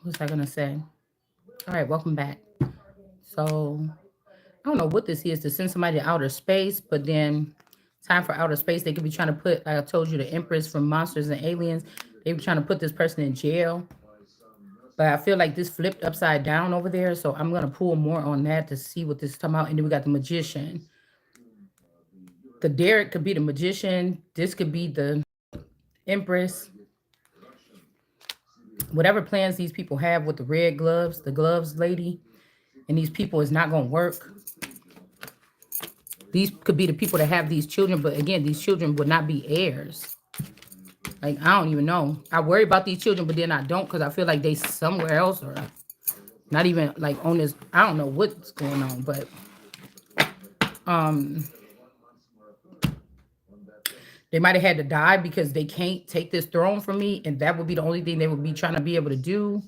What's I gonna say? All right, welcome back. So I don't know what this is to send somebody to outer space, but then time for outer space, they could be trying to put, like I told you, the Empress from Monsters and Aliens. They be trying to put this person in jail. But I feel like this flipped upside down over there. So I'm gonna pull more on that to see what this is talking about. And then we got the magician. The Derek could be the magician. This could be the Empress. Whatever plans these people have with the red gloves, the gloves lady, and these people is not gonna work. These could be the people that have these children, but again, these children would not be heirs. Like, I don't even know. I worry about these children, but then I don't because I feel like they somewhere else or not even like on this. I don't know what's going on, but um they might have had to die because they can't take this throne from me, and that would be the only thing they would be trying to be able to do.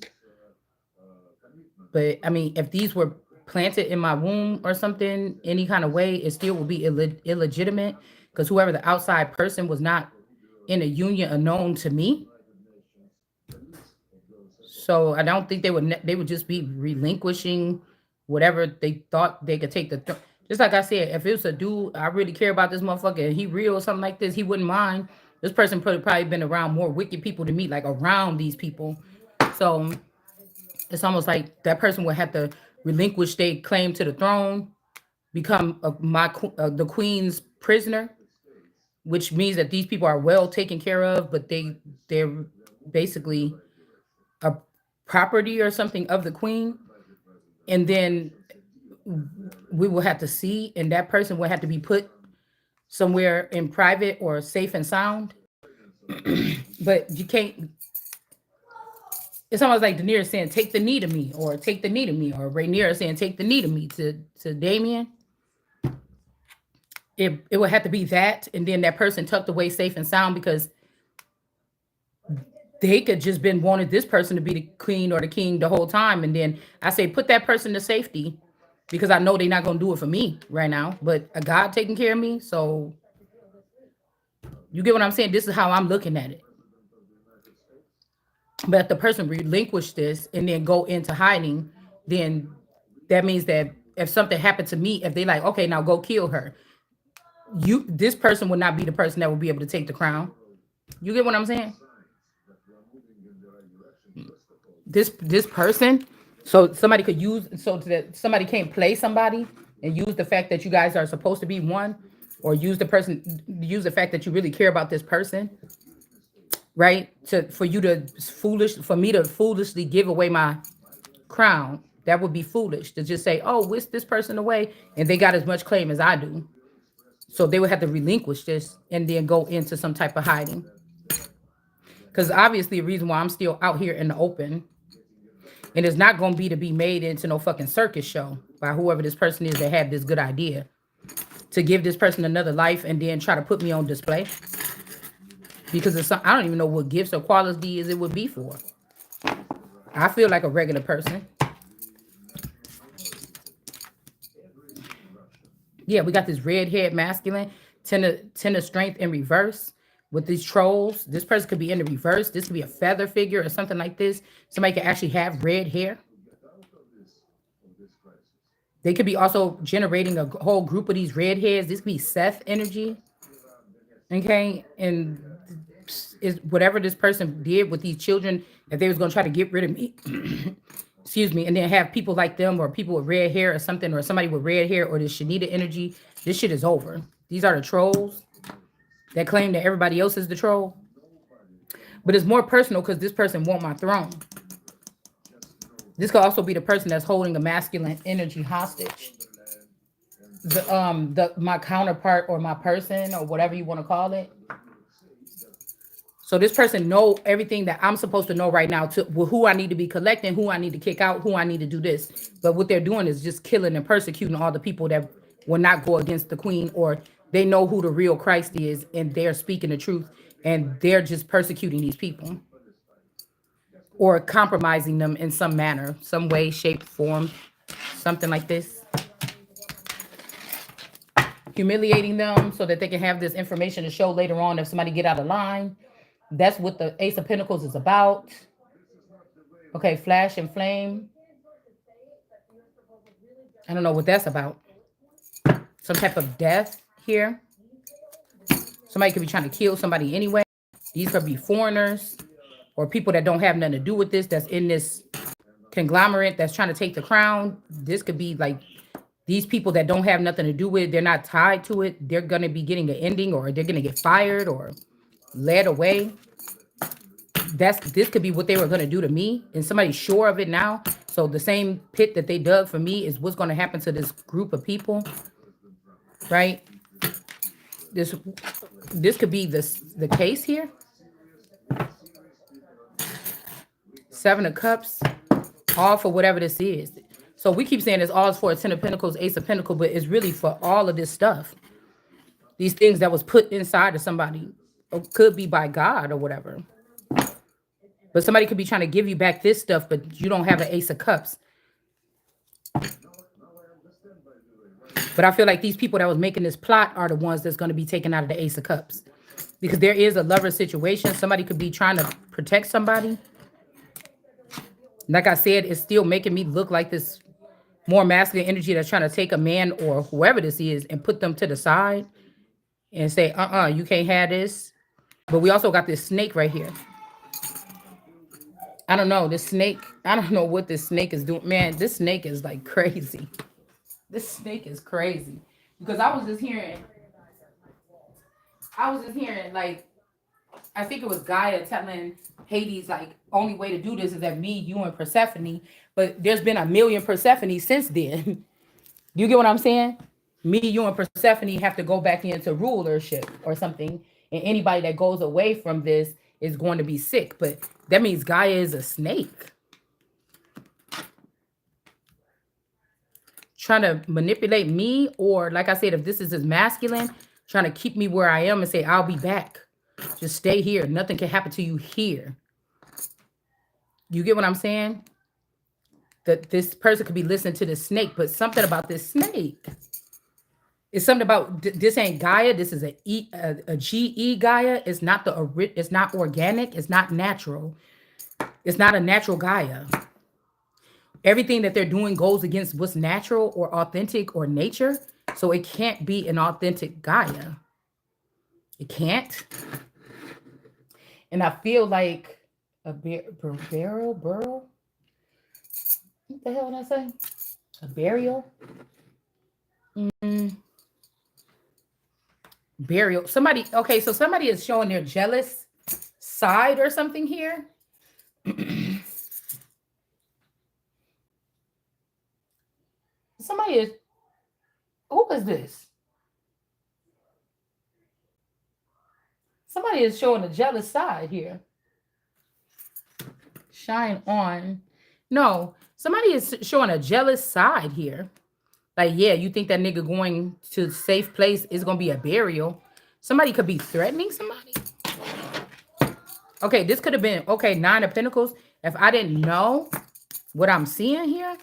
But I mean, if these were planted in my womb or something, any kind of way, it still would be illegitimate because whoever the outside person was not in a union unknown to me. So I don't think they would. They would just be relinquishing whatever they thought they could take the. Just like I said, if it was a dude, I really care about this motherfucker, and he real or something like this, he wouldn't mind. This person probably been around more wicked people than me, like around these people. So it's almost like that person would have to relinquish their claim to the throne, become the queen's prisoner, which means that these people are well taken care of, but they're basically a property or something of the queen. And then we will have to see, and that person will have to be put somewhere in private or safe and sound. But you can't. It's almost like Daenerys saying, "Take the knee to me," or "Take the knee to me," or Rhaenyra saying, "Take the knee to me." To Damien, it would have to be that, and then that person tucked away safe and sound because they could just been wanted this person to be the queen or the king the whole time, and then I say put that person to safety because I know they're not gonna do it for me right now, but a God taking care of me. So you get what I'm saying? This is how I'm looking at it. But if the person relinquish this and then go into hiding, then that means that if something happened to me, if they like, okay, now go kill her, this person would not be the person that would be able to take the crown. You get what I'm saying? This person, so somebody could use so that somebody can't play somebody and use the fact that you guys are supposed to be one, or use the fact that you really care about this person, right? To for you to foolish for me to foolishly give away my crown. That would be foolish to just say, oh, whisk this person away, and they got as much claim as I do. So they would have to relinquish this and then go into some type of hiding. Because obviously, the reason why I'm still out here in the open, and it's not going to be made into no fucking circus show by whoever this person is that had this good idea to give this person another life and then try to put me on display. Because I don't even know what gifts or qualities it would be for. I feel like a regular person. Yeah, we got this red haired masculine, ten of strength in reverse with these trolls. This person could be in the reverse. This could be a feather figure or something like this. Somebody could actually have red hair. They could be also generating a whole group of these redheads. This could be Seth energy. Okay. And is whatever this person did with these children, if they was gonna try to get rid of me, excuse me, and then have people like them or people with red hair or something, or somebody with red hair or this Shanita energy, this shit is over. These are the trolls that claim that everybody else is the troll. But it's more personal because this person want my throne. This could also be the person that's holding the masculine energy hostage. The my counterpart or my person or whatever you want to call it. So this person know everything that I'm supposed to know right now to who I need to be collecting, who I need to kick out, who I need to do this. But what they're doing is just killing and persecuting all the people that will not go against the queen, or they know who the real Christ is and they're speaking the truth and they're just persecuting these people or compromising them in some manner, some way, shape, form, something like this. Humiliating them so that they can have this information to show later on if somebody get out of line, That's what the Ace of Pentacles is about. Okay, flash and flame. I don't know what that's about. Some type of death here. Somebody could be trying to kill somebody anyway. These could be foreigners or people that don't have nothing to do with this, that's in this conglomerate that's trying to take the crown. This could be like these people that don't have nothing to do with it, they're not tied to it. They're going to be getting an ending, or they're going to get fired or led away. This could be what they were going to do to me, and somebody's sure of it now. So the same pit that they dug for me is what's going to happen to this group of people, right? This could be the case here. Seven of Cups, all for whatever this is. So we keep saying it's all for a Ten of Pentacles, Ace of Pentacles, but it's really for all of this stuff. These things that was put inside of somebody, or could be by God or whatever. But somebody could be trying to give you back this stuff, but you don't have an Ace of Cups. But I feel like these people that was making this plot are the ones that's going to be taken out of the Ace of Cups. Because there is a lover situation. Somebody could be trying to protect somebody. Like I said, it's still making me look like this more masculine energy that's trying to take a man or whoever this is and put them to the side and say, you can't have this. But we also got this snake right here. I don't know. This snake, I don't know what this snake is doing. Man, this snake is like crazy. This snake is crazy. Because I was just hearing like, I think it was Gaia telling Hades, like, only way to do this is that me, you, and Persephone. But there's been a million Persephone since then. You get what I'm saying? Me, you, and Persephone have to go back into rulership or something. And anybody that goes away from this is going to be sick. But that means Gaia is a snake. Trying to manipulate me, or like I said, if this is his masculine, trying to keep me where I am and say, I'll be back. Just stay here. Nothing can happen to you here. You get what I'm saying? That this person could be listening to the snake, but something about this snake. It's something about this ain't Gaia. This is a GE Gaia. It's not it's not organic. It's not natural. It's not a natural Gaia. Everything that they're doing goes against what's natural or authentic or nature. So it can't be an authentic Gaia. It can't. And I feel like a burial. What the hell did I say? A burial? Burial. Somebody, okay, so somebody is showing their jealous side or something here. Somebody is, who is this? Somebody is showing a jealous side here. Shine on. No, somebody is showing a jealous side here. Like, yeah, you think that nigga going to a safe place is going to be a burial. Somebody could be threatening somebody. Okay, this could have been, okay, Nine of Pentacles. If I didn't know what I'm seeing here,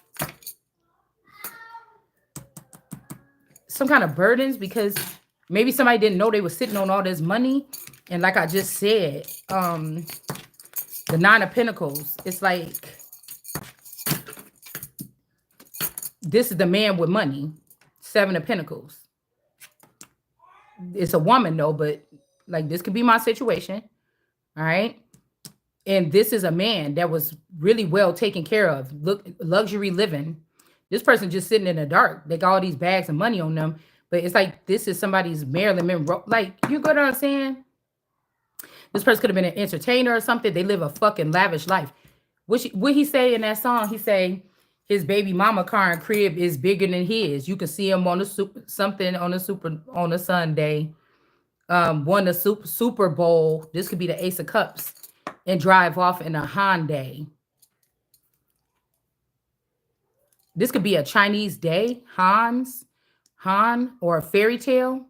some kind of burdens, because maybe somebody didn't know they were sitting on all this money. And like I just said, the Nine of Pentacles, it's like, this is the man with money. Seven of Pentacles. It's a woman though, but like this could be my situation. All right. And this is a man that was really well taken care of. Look, luxury living. This person just sitting in the dark. They got all these bags of money on them. But it's like this is somebody's Marilyn Monroe. Like, you get what I'm saying? This person could have been an entertainer or something. They live a fucking lavish life. What he say in that song? He say his baby mama car and crib is bigger than his. You can see him on on a Sunday. Won the Super Bowl. This could be the Ace of Cups, and drive off in a Hyundai. This could be a Chinese day, Han, or a fairy tale.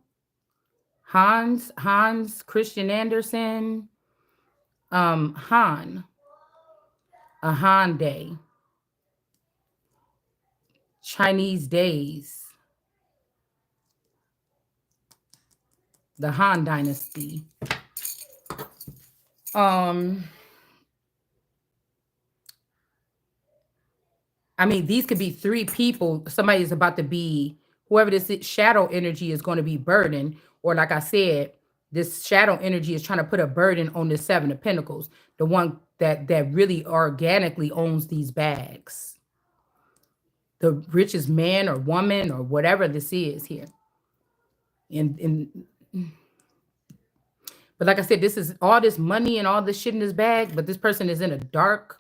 Hans Christian Andersen, Han, a Hyundai. Chinese days. The Han Dynasty. Um, I mean, these could be three people. Somebody's about to be, whoever this shadow energy is going to be burdened. Or like I said, this shadow energy is trying to put a burden on the Seven of Pentacles, the one that really organically owns these bags. The richest man or woman or whatever this is here. And but like I said, this is all this money and all this shit in this bag, but this person is in a dark,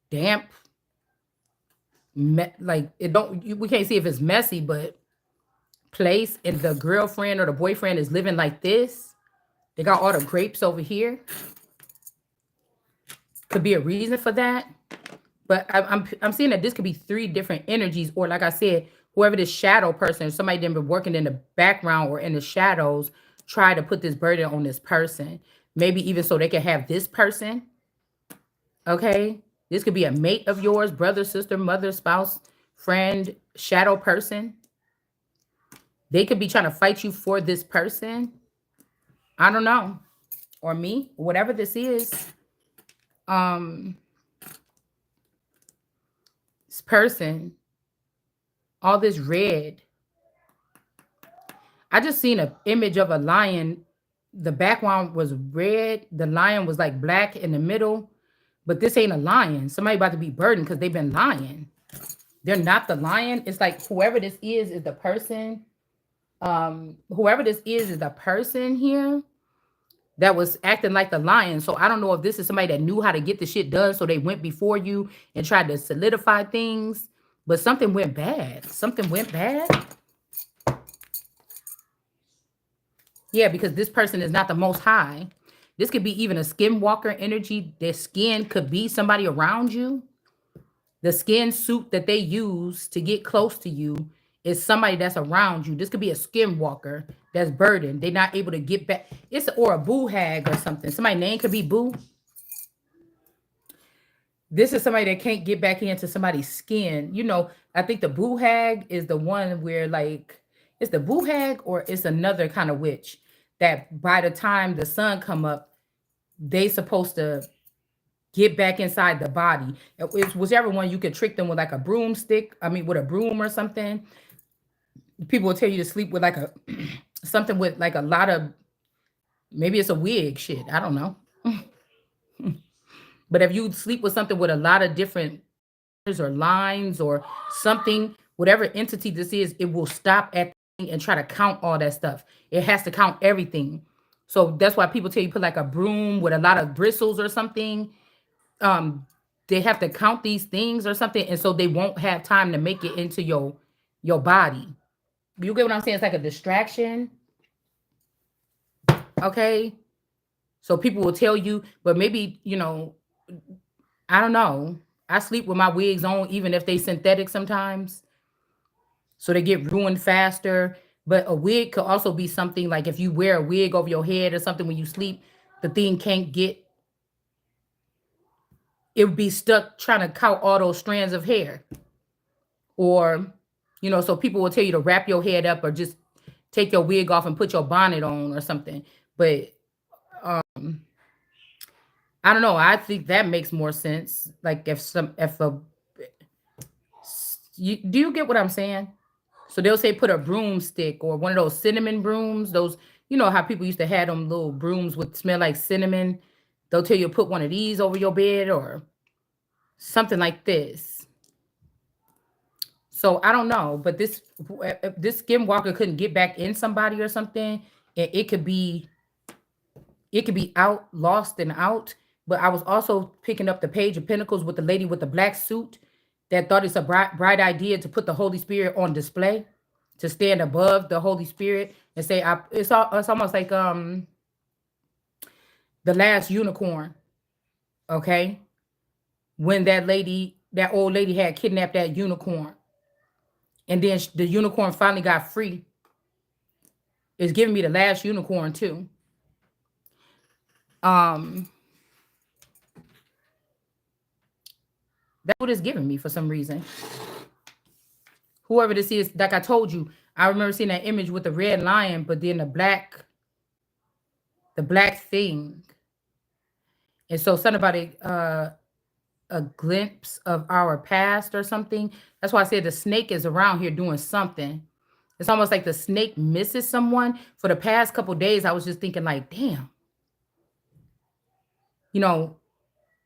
damp, like it don't we can't see if it's messy, but place, and the girlfriend or the boyfriend is living like this. They got all the grapes over here. Could be a reason for that. But I'm seeing that this could be three different energies, or like I said, whoever this shadow person, somebody that been working in the background or in the shadows, try to put this burden on this person. Maybe even so they can have this person. Okay. This could be a mate of yours, brother, sister, mother, spouse, friend, shadow person. They could be trying to fight you for this person. I don't know. Or me, whatever this is. This person, all this red. I just seen an image of a lion. The background was red. The lion was like black in the middle. But this ain't a lion. Somebody about to be burdened because they've been lying. They're not the lion. It's like whoever this is the person. Whoever this is the person here that was acting like the lion. So I don't know if this is somebody that knew how to get the shit done, so they went before you and tried to solidify things, but something went bad. Something went bad. Yeah, because this person is not the most high. This could be even a skinwalker energy. Their skin could be somebody around you. The skin suit that they use to get close to you is somebody that's around you. This could be a skinwalker that's burdened. They're not able to get back. It's or a boo hag or something. Somebody's name could be Boo. This is somebody that can't get back into somebody's skin. You know, I think the boo hag is the one where like it's the boo hag or it's another kind of witch that by the time the sun come up, they supposed to get back inside the body. It's whichever one you could trick them with like a broomstick. I mean, with a broom or something. People will tell you to sleep with like a something with like a lot of, maybe it's a wig shit. I don't know. But if you sleep with something with a lot of different or lines or something, whatever entity this is, it will stop at and try to count all that stuff. It has to count everything. So that's why people tell you put like a broom with a lot of bristles or something. Um, they have to count these things or something, and so they won't have time to make it into your body. You get what I'm saying? It's like a distraction. Okay. So people will tell you, but maybe, I don't know. I sleep with my wigs on, even if they synthetic sometimes. So they get ruined faster. But a wig could also be something like if you wear a wig over your head or something when you sleep, the thing can't get, it would be stuck trying to count all those strands of hair. Or, so people will tell you to wrap your head up or just take your wig off and put your bonnet on or something. But I don't know. I think that makes more sense. Like do you get what I'm saying? So they'll say put a broomstick or one of those cinnamon brooms. Those, you know how people used to have them little brooms with smell like cinnamon. They'll tell you to put one of these over your bed or something like this. So I don't know, but this skinwalker couldn't get back in somebody or something. It could be out, lost and out. But I was also picking up the Page of Pentacles with the lady with the black suit that thought it's a bright idea to put the Holy Spirit on display, to stand above the Holy Spirit and say, it's almost like the last unicorn, okay? When that old lady had kidnapped that unicorn, and then the unicorn finally got free. It's giving me the last unicorn too. That's what it's giving me for some reason. Whoever this is, like I told you, I remember seeing that image with the red lion, but then the black thing. And so something about a glimpse of our past or something. That's why I said the snake is around here doing something. It's almost like the snake misses someone. For the past couple days, I was just thinking like, damn, you know,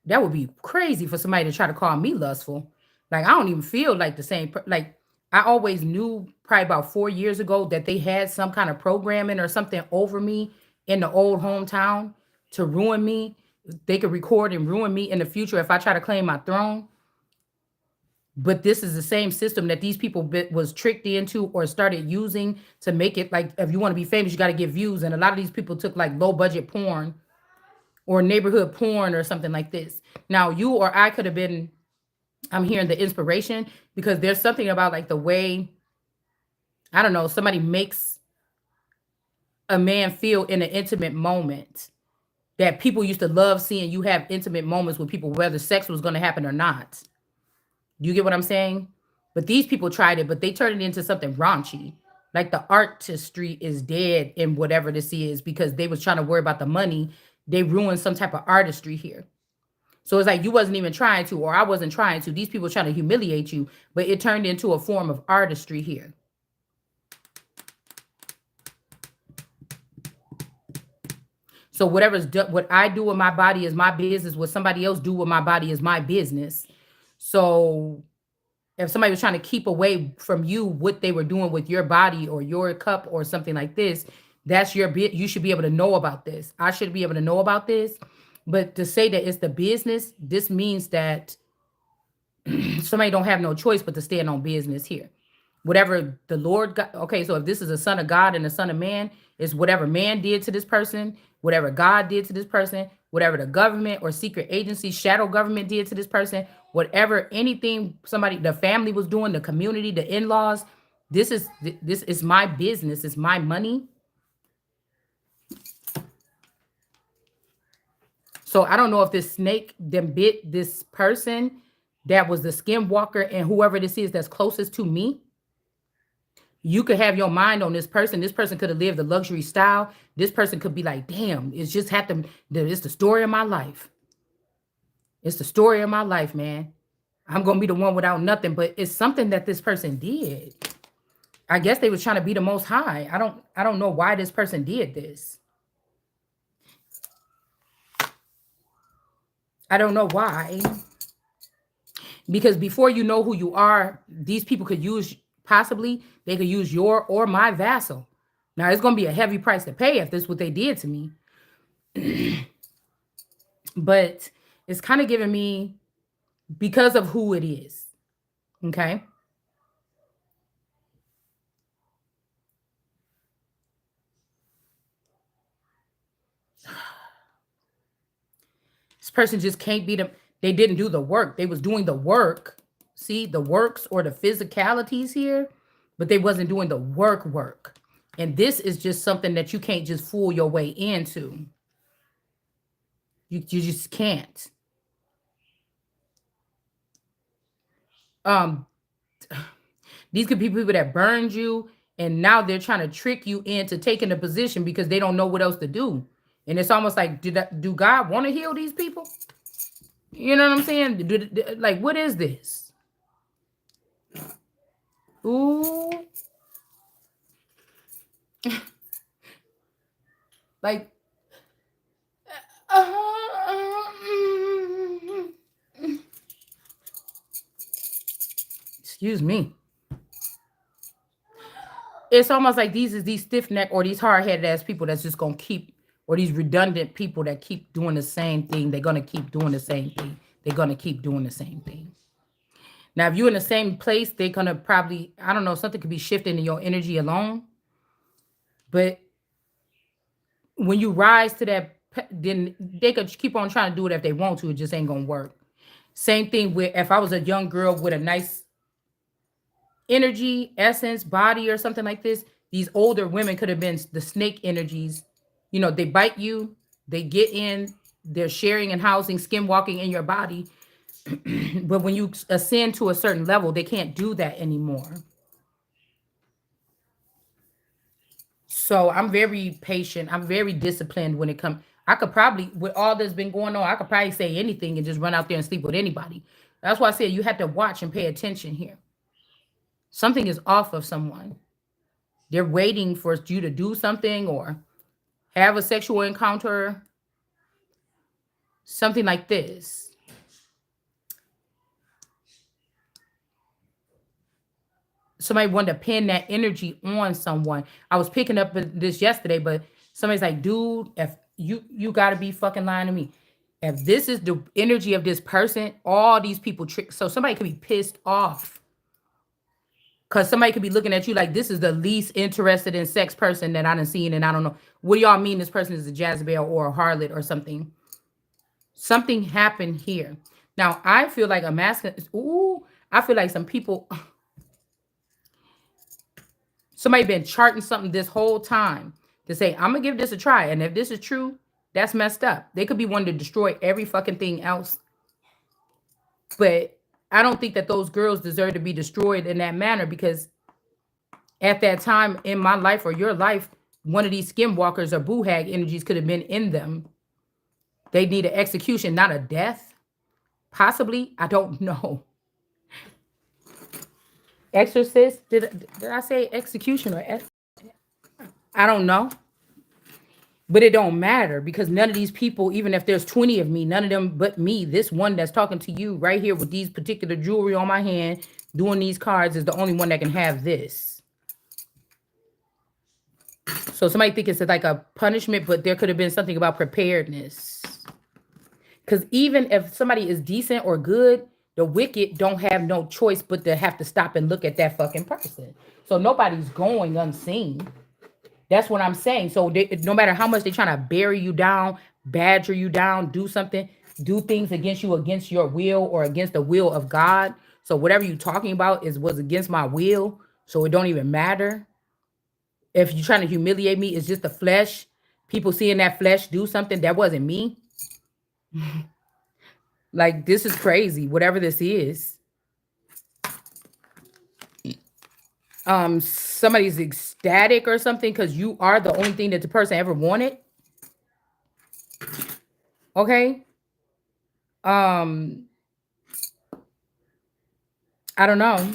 that would be crazy for somebody to try to call me lustful. Like I don't even feel like the same. Like I always knew probably about 4 years ago that they had some kind of programming or something over me in the old hometown to ruin me. They could record and ruin me in the future if I try to claim my throne. But this is the same system that these people was tricked into or started using to make it like if you want to be famous, you got to get views. And a lot of these people took like low budget porn or neighborhood porn or something like this. Now, you or I could have been, I'm hearing the inspiration because there's something about like the way, I don't know, somebody makes a man feel in an intimate moment that people used to love seeing you have intimate moments with people, whether sex was going to happen or not. You get what I'm saying? But these people tried it, but they turned it into something raunchy. Like the artistry is dead in whatever this is because they was trying to worry about the money. They ruined some type of artistry here. So it's like you wasn't even trying to, or I wasn't trying to. These people trying to humiliate you, but it turned into a form of artistry here. So what I do with my body is my business. What somebody else do with my body is my business. So if somebody was trying to keep away from you what they were doing with your body or your cup or something like this, that's your bit. You should be able to know about this. I should be able to know about this. But to say that it's the business, this means that somebody don't have no choice but to stand on business here. Whatever the Lord got. Okay, so if this is a son of God and a son of man, it's whatever man did to this person, whatever God did to this person, whatever the government or secret agency, shadow government did to this person, whatever anything somebody, the family was doing, the community, the in-laws, this is my business, it's my money. So I don't know if this snake then bit this person that was the skinwalker and whoever this is that's closest to me. You could have your mind on this person. This person could have lived a luxury style. This person could be like, damn, it's just happened. It's the story of my life. It's the story of my life, man. I'm gonna be the one without nothing, but it's something that this person did. I guess they was trying to be the most high. I don't know why this person did this. I don't know why. Because before you know who you are, these people could use, possibly they could use your or my vassal. Now it's gonna be a heavy price to pay if this is what they did to me. But it's kind of giving me because of who it is. Okay. This person just can't be them. They didn't do the work. They was doing the work. See the works or the physicalities here, but they wasn't doing the work. And this is just something that you can't just fool your way into. You just can't. Um, these could be people that burned you, and now they're trying to trick you into taking a position because they don't know what else to do. And it's almost like, do God want to heal these people? You know what I'm saying? Like, what is this? Ooh, like, excuse me. It's almost like these stiff neck or these hard headed ass people that's just gonna keep, or these redundant people that keep doing the same thing. They're gonna keep doing the same thing. They're gonna keep doing the same thing. Now, if you're in the same place, they're gonna probably, I don't know, something could be shifting in your energy alone. But when you rise to that, then they could keep on trying to do it if they want to. It just ain't gonna work. Same thing with if I was a young girl with a nice energy, essence, body, or something like this, these older women could have been the snake energies. You know, they bite you, they get in, they're sharing and housing, skin walking in your body. But when you ascend to a certain level, they can't do that anymore. So I'm very patient. I'm very disciplined when it comes. I could probably, with all that's been going on, I could probably say anything and just run out there and sleep with anybody. That's why I said you have to watch and pay attention here. Something is off of someone. They're waiting for you to do something or have a sexual encounter, something like this. Somebody wanted to pin that energy on someone. I was picking up this yesterday, but somebody's like, dude, if you gotta be fucking lying to me. If this is the energy of this person, all these people trick. So somebody could be pissed off because somebody could be looking at you like this is the least interested in sex person that I done seen, and I don't know. What do y'all mean this person is a Jezebel or a harlot or something? Something happened here. Now I feel like a masculine. Ooh, I feel like some people. Somebody been charting something this whole time to say, I'm gonna give this a try. And if this is true, that's messed up. They could be wanting to destroy every fucking thing else. But I don't think that those girls deserve to be destroyed in that manner because at that time in my life or your life, one of these skinwalkers or boo hag energies could have been in them. They need an execution, not a death. Possibly. I don't know. Exorcist? Did I say execution or I don't know. But it don't matter because none of these people, even if there's 20 of me, none of them but me, this one that's talking to you right here with these particular jewelry on my hand, doing these cards is the only one that can have this. So somebody think it's like a punishment, but there could have been something about preparedness. Because even if somebody is decent or good, the wicked don't have no choice but to have to stop and look at that fucking person. So nobody's going unseen. That's what I'm saying. So no matter how much they're trying to bury you down, badger you down, do something, do things against you, against your will or against the will of God. So whatever you're talking about was against my will. So it don't even matter. If you're trying to humiliate me, it's just the flesh. People seeing that flesh do something that wasn't me. Like, this is crazy, whatever this is. Somebody's ecstatic or something because you are the only thing that the person ever wanted. Okay. I don't know.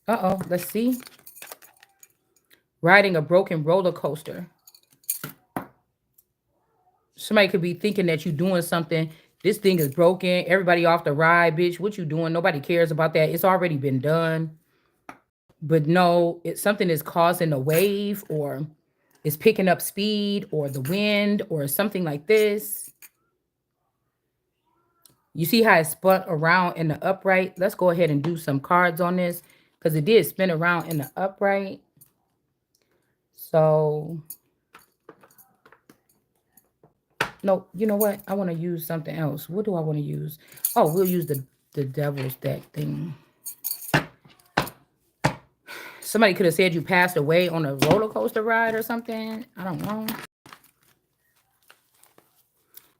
Uh-oh, let's see. Riding a broken roller coaster. Somebody could be thinking that you're doing something. This thing is broken. Everybody off the ride, bitch. What you doing? Nobody cares about that. It's already been done. But no, it's something is causing a wave or it's picking up speed or the wind or something like this. You see how it spun around in the upright? Let's go ahead and do some cards on this because it did spin around in the upright. So, no, you know what? I want to use something else. What do I want to use? Oh, we'll use the devil's deck thing. Somebody could have said you passed away on a roller coaster ride or something. I don't know.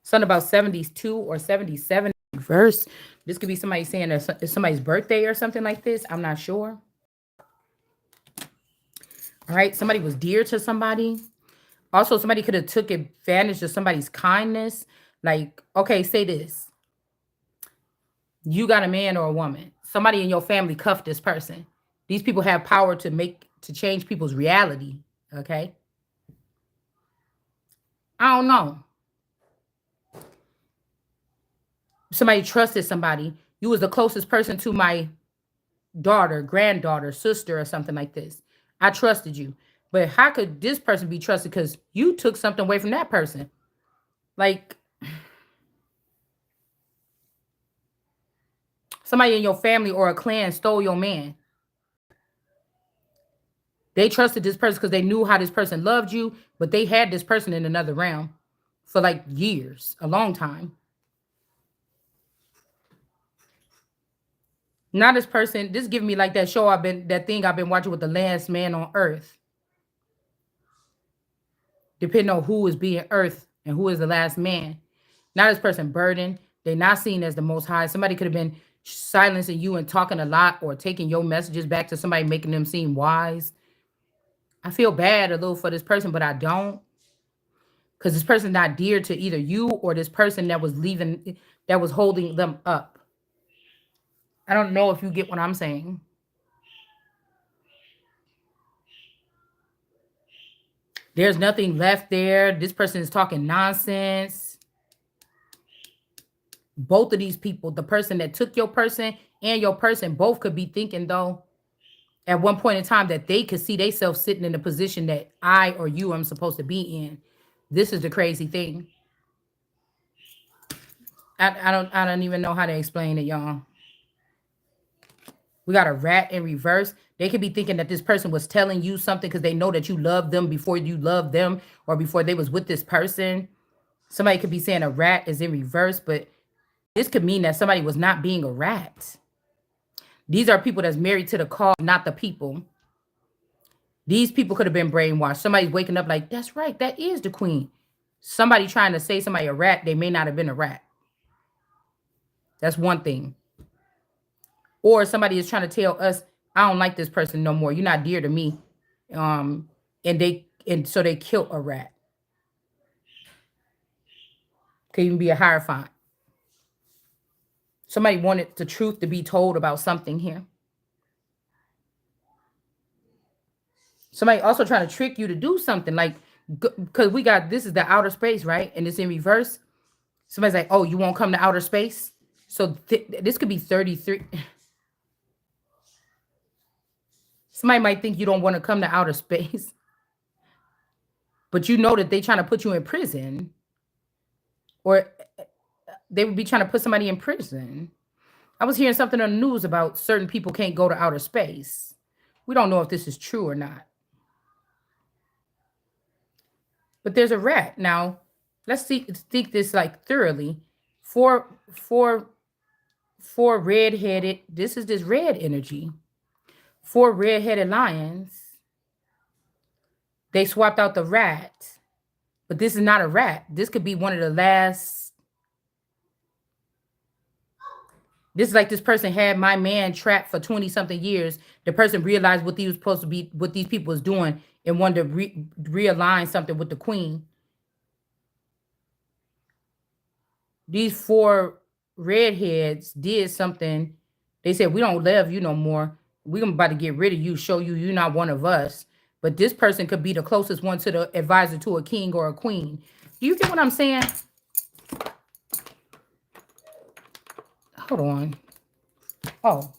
Something about 72 or 77 verse. This could be somebody saying it's somebody's birthday or something like this. I'm not sure. All right. Somebody was dear to somebody. Also, somebody could have took advantage of somebody's kindness. Like, okay, say this. You got a man or a woman. Somebody in your family cuffed this person. These people have power to change people's reality. Okay. I don't know. Somebody trusted somebody. You was the closest person to my daughter, granddaughter, sister, or something like this. I trusted you. But how could this person be trusted? Because you took something away from that person. Like, somebody in your family or a clan stole your man. They trusted this person because they knew how this person loved you, but they had this person in another realm for like years, a long time. Now this person, this giving me like that thing I've been watching with the last man on earth. Depending on who is being earth and who is the last man. Now this person burdened. They're not seen as the most high. Somebody could have been silencing you and talking a lot or taking your messages back to somebody, making them seem wise. I feel bad a little for this person, but I don't. because this person's not dear to either you or this person that was leaving, that was holding them up. I don't know if you get what I'm saying. There's nothing left there. This person is talking nonsense. Both of these people, the person that took your person and your person, both could be thinking, though, at one point in time, that they could see themselves sitting in the position that I or you am supposed to be in. This is the crazy thing. I don't even know how to explain it, y'all. We got a rat in reverse. They could be thinking that this person was telling you something because they know that you love them before you loved them or before they was with this person. Somebody could be saying a rat is in reverse, but this could mean that somebody was not being a rat. These are people that's married to the cause, not the people. These people could have been brainwashed. Somebody's waking up like, that's right, that is the queen. Somebody trying to say somebody a rat, they may not have been a rat. That's one thing. Or somebody is trying to tell us, I don't like this person no more. You're not dear to me. And so they killed a rat. Could even be a hierophant. Somebody wanted the truth to be told about something here. Somebody also trying to trick you to do something, like, because we got, this is the outer space, right? And it's in reverse. Somebody's like, oh, you won't come to outer space? So this could be 33. Somebody might think you don't want to come to outer space, but you know that they trying to put you in prison, or they would be trying to put somebody in prison. I was hearing something on the news about certain people can't go to outer space. We don't know if this is true or not. But there's a rat. Now, let's think this like thoroughly. Four red-headed, this is this red energy. 4 red-headed lions. They swapped out the rat. But this is not a rat. This could be one of the last. This is like this person had my man trapped for 20 something years. The person realized what he was supposed to be, what these people was doing, and wanted to realign something with the queen. These 4 redheads did something. They said, we don't love you no more. We're about to get rid of you, show you you're not one of us. But this person could be the closest one to the advisor to a king or a queen. Do you get what I'm saying? Hold on. Oh.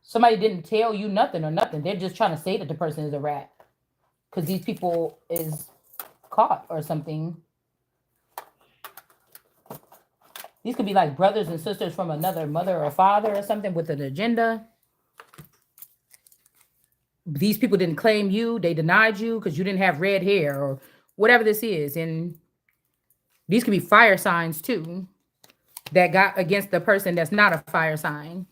Somebody didn't tell you nothing or nothing. They're just trying to say that the person is a rat. Because these people is caught or something. These could be like brothers and sisters from another mother or father or something with an agenda. These people didn't claim you. They denied you because you didn't have red hair or whatever this is. And these could be fire signs too that got against the person that's not a fire sign.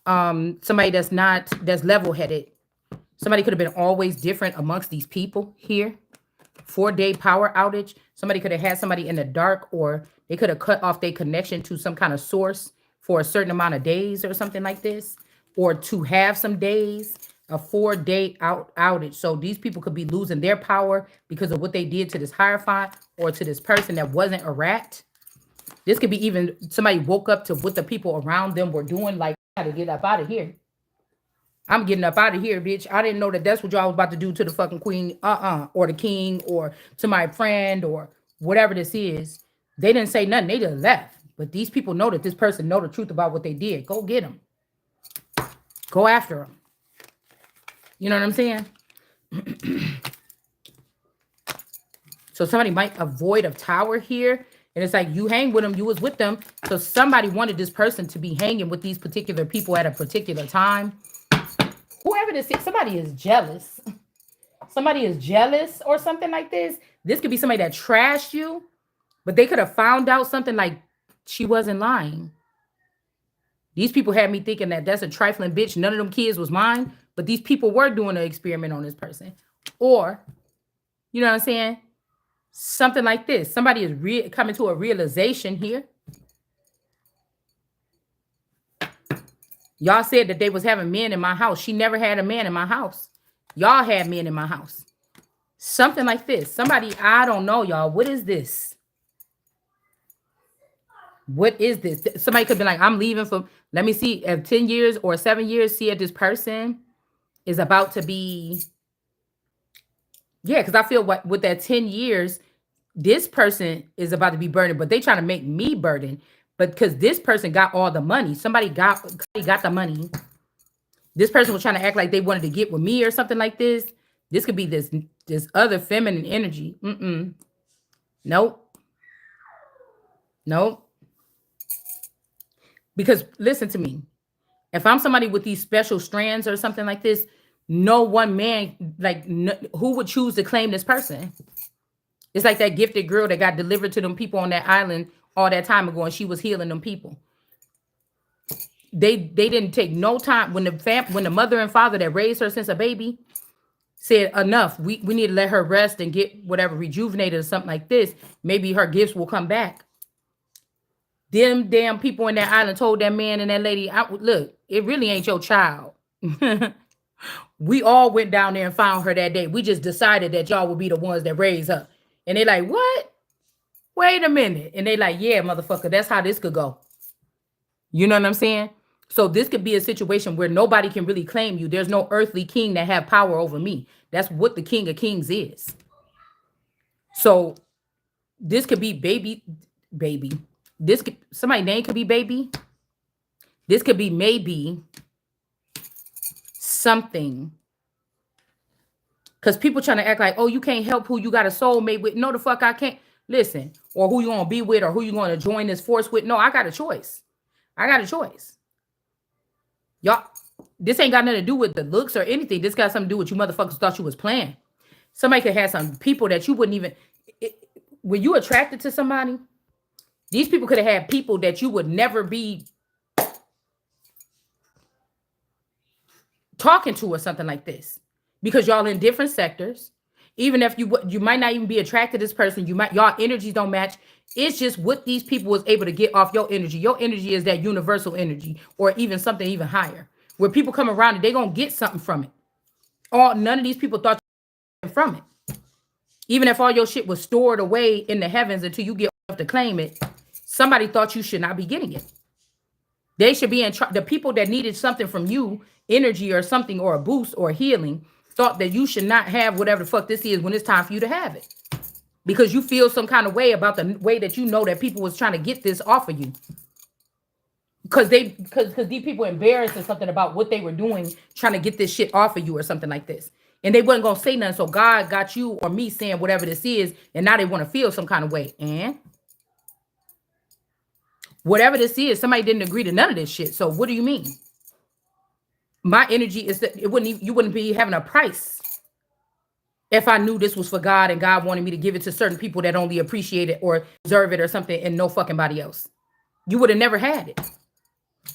Somebody that's level-headed. Somebody could have been always different amongst these people here. 4-day power outage. Somebody could have had somebody in the dark, or they could have cut off their connection to some kind of source for a certain amount of days or something like this, or to have some days, a 4-day outage. So these people could be losing their power because of what they did to this hierophant or to this person that wasn't a rat. This could be even somebody woke up to what the people around them were doing, like, I gotta get up out of here. I'm getting up out of here, bitch. I didn't know that that's what y'all was about to do to the fucking queen, or the king, or to my friend, or whatever this is. They didn't say nothing. They just left. But these people know that this person know the truth about what they did. Go get them. Go after them. You know what I'm saying? So somebody might avoid a tower here. And it's like, you hang with them, you was with them. So somebody wanted this person to be hanging with these particular people at a particular time. Whoever this is, somebody is jealous. Somebody is jealous or something like this. This could be somebody that trashed you, but they could have found out something like she wasn't lying. These people had me thinking that that's a trifling bitch. None of them kids was mine, but these people were doing an experiment on this person. Or, you know what I'm saying? Something like this. Somebody is coming to a realization here. Y'all said that they was having men in my house. She never had a man in my house. Y'all had men in my house. Something like this. Somebody, I don't know, y'all. What is this? What is this? Somebody could be like, I'm leaving for, let me see, 10 years or 7 years, see if this person is about to be, yeah, because I feel what with that 10 years, this person is about to be burdened, but they trying to make me burden. But because this person got all the money, somebody got the money. This person was trying to act like they wanted to get with me or something like this. This could be this other feminine energy. Nope. Nope. Because listen to me. If I'm somebody with these special strands or something like this, no one man, like, no, who would choose to claim this person? It's like that gifted girl that got delivered to them people on that island all that time ago, and she was healing them people. They didn't take no time when the mother and father that raised her since a baby said enough. We need to let her rest and get whatever rejuvenated or something like this. Maybe her gifts will come back. Them damn people in that island told that man and that lady, look, it really ain't your child. We all went down there and found her that day. We just decided that y'all would be the ones that raised her. And they like, what? Wait a minute. And they like, yeah, motherfucker, that's how this could go. You know what I'm saying? So this could be a situation where nobody can really claim you. There's no earthly king that have power over me. That's what the King of Kings is. So this could be baby. This could, somebody's name could be baby. This could be maybe something. Because people trying to act like, oh, you can't help who you got a soulmate with. No, the fuck I can't. Listen, or who you gonna be with, or who you gonna join this force with. No, I got a choice. I got a choice. Y'all, this ain't got nothing to do with the looks or anything. This got something to do with you motherfuckers thought you was playing. Somebody could have some people that you wouldn't even, when you attracted to somebody, these people could have had people that you would never be talking to or something like this, because y'all in different sectors. Even if you might not even be attracted to this person, y'all energies don't match. It's just what these people was able to get off your energy. Your energy is that universal energy, or even something even higher, where people come around and they gonna get something from it. None of these people thought from it. Even if all your shit was stored away in the heavens until you get enough to claim it, somebody thought you should not be getting it. They should be in the people that needed something from you, energy or something, or a boost or healing, thought that you should not have whatever the fuck this is when it's time for you to have it. Because you feel some kind of way about the way that you know that people was trying to get this off of you. Because these people embarrassed or something about what they were doing, trying to get this shit off of you or something like this. And they wasn't going to say nothing. So God got you or me saying whatever this is. And now they want to feel some kind of way. And whatever this is, somebody didn't agree to none of this shit. So what do you mean? My energy is that you wouldn't be having a price if I knew this was for God and God wanted me to give it to certain people that only appreciate it or deserve it or something, and no fucking body else. You would have never had it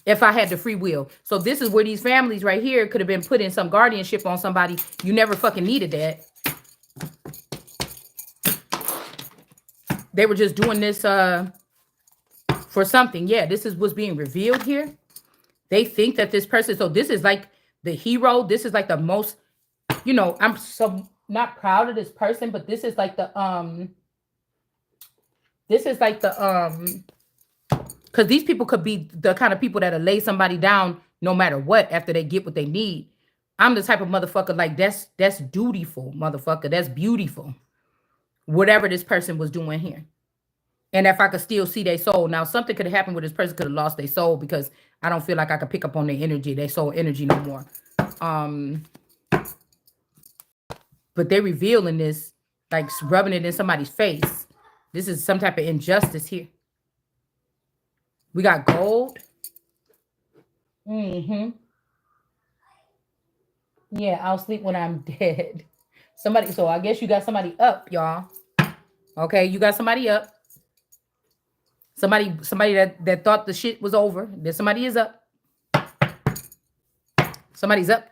if I had the free will. So this is where these families right here could have been put in some guardianship on somebody. You never fucking needed that. They were just doing this for something. Yeah, this is what's being revealed here. They think that this person, so this is like the hero. This is like the most, I'm so not proud of this person, but this is like because these people could be the kind of people that'll lay somebody down no matter what after they get what they need. I'm the type of motherfucker like that's dutiful, motherfucker. That's beautiful. Whatever this person was doing here. And if I could still see their soul. Now, something could have happened where this person could have lost their soul, because I don't feel like I could pick up on their energy, their soul energy no more. But they're revealing this, like rubbing it in somebody's face. This is some type of injustice here. We got gold. Yeah, I'll sleep when I'm dead. Somebody, so I guess you got somebody up, y'all. Okay, you got somebody up. Somebody that thought the shit was over. Then somebody is up. Somebody's up.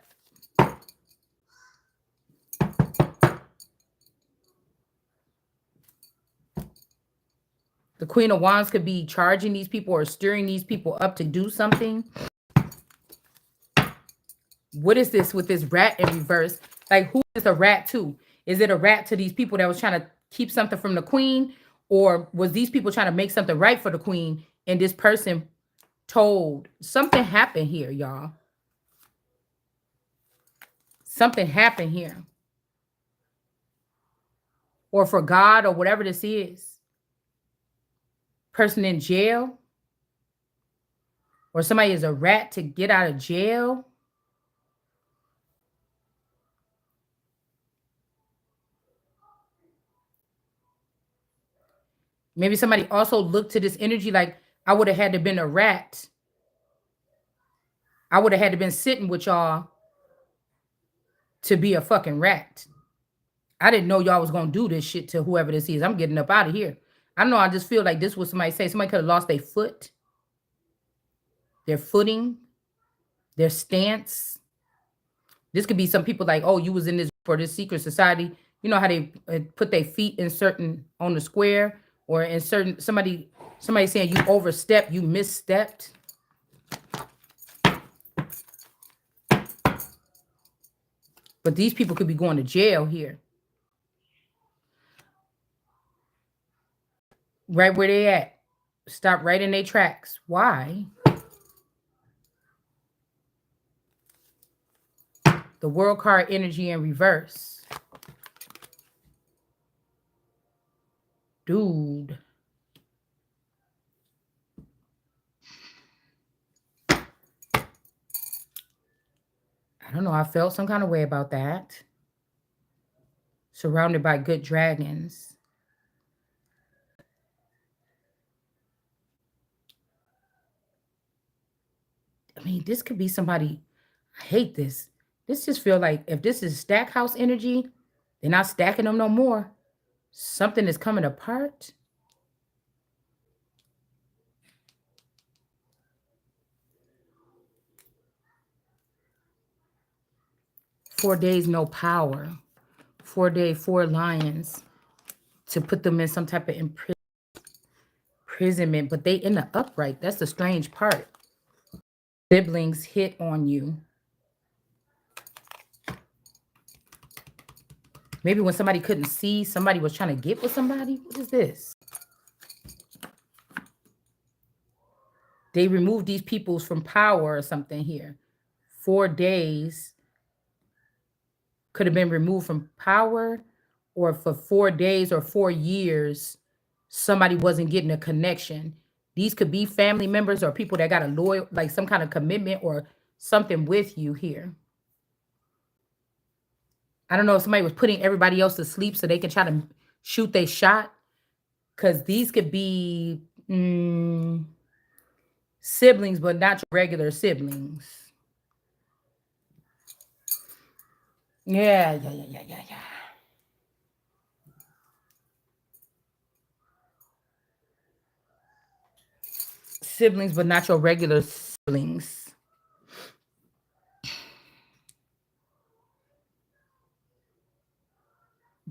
The Queen of Wands could be charging these people or stirring these people up to do something. What is this with this rat in reverse? Like, who is a rat to? Is it a rat to these people that was trying to keep something from the queen? Or was these people trying to make something right for the queen? And this person told something happened here, y'all. Something happened here. Or for God or whatever this is. Person in jail. Or somebody is a rat to get out of jail. Maybe somebody also looked to this energy like, I would have had to been a rat. I would have had to been sitting with y'all to be a fucking rat. I didn't know y'all was gonna do this shit to whoever this is. I'm getting up out of here. I don't know. I just feel like this was somebody say somebody could have lost their foot, their footing, their stance. This could be some people like, oh, you was in this for this secret society. You know how they put their feet in certain on the square or in certain somebody saying you overstepped, you misstepped. But these people could be going to jail here. Right where they at. Stop right in their tracks. Why? The world card energy in reverse. Dude. I don't know. I felt some kind of way about that. Surrounded by good dragons. I mean, this could be somebody. I hate this. This just feel like if this is stack house energy, they're not stacking them no more. Something is coming apart. Four days, no power. 4 day, 4 lions to put them in some type of imprisonment, but they in the upright. That's the strange part. Siblings hit on you. Maybe when somebody couldn't see, somebody was trying to get with somebody. What is this? They removed these peoples from power or something here. 4 days could have been removed from power, or for 4 days or 4 years, somebody wasn't getting a connection. These could be family members or people that got a loyal, like some kind of commitment or something with you here. I don't know if somebody was putting everybody else to sleep so they can try to shoot their shot. Because these could be siblings, but not your regular siblings. Yeah. Siblings, but not your regular siblings.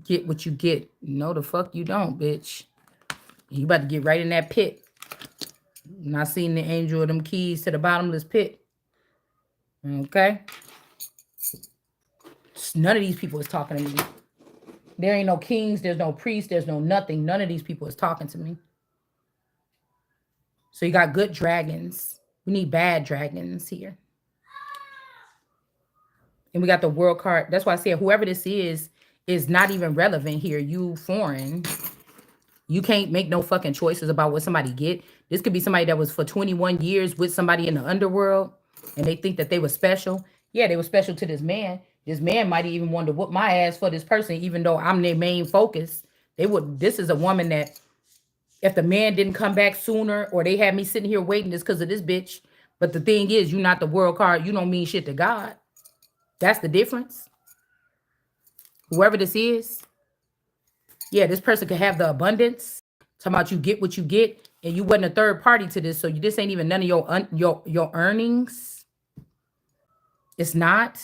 Get what you get. No, the fuck you don't, bitch. You about to get right in that pit. Not seeing the angel of them keys to the bottomless pit. Okay? None of these people is talking to me. There ain't no kings, there's no priests, there's no nothing. None of these people is talking to me. So you got good dragons. We need bad dragons here. And we got the world card. That's why I said whoever this is not even relevant here. You foreign. You can't make no fucking choices about what somebody get. This could be somebody that was for 21 years with somebody in the underworld and they think that they were special. Yeah, they were special to this man. This man might even want to whoop my ass for this person, even though I'm their main focus. This is a woman that if the man didn't come back sooner or they had me sitting here waiting, it's because of this bitch. But the thing is, you're not the world card. You don't mean shit to God. That's the difference. Whoever this is, yeah, this person could have the abundance. Talking about you get what you get, and you wasn't a third party to this, so this ain't even none of your earnings. It's not.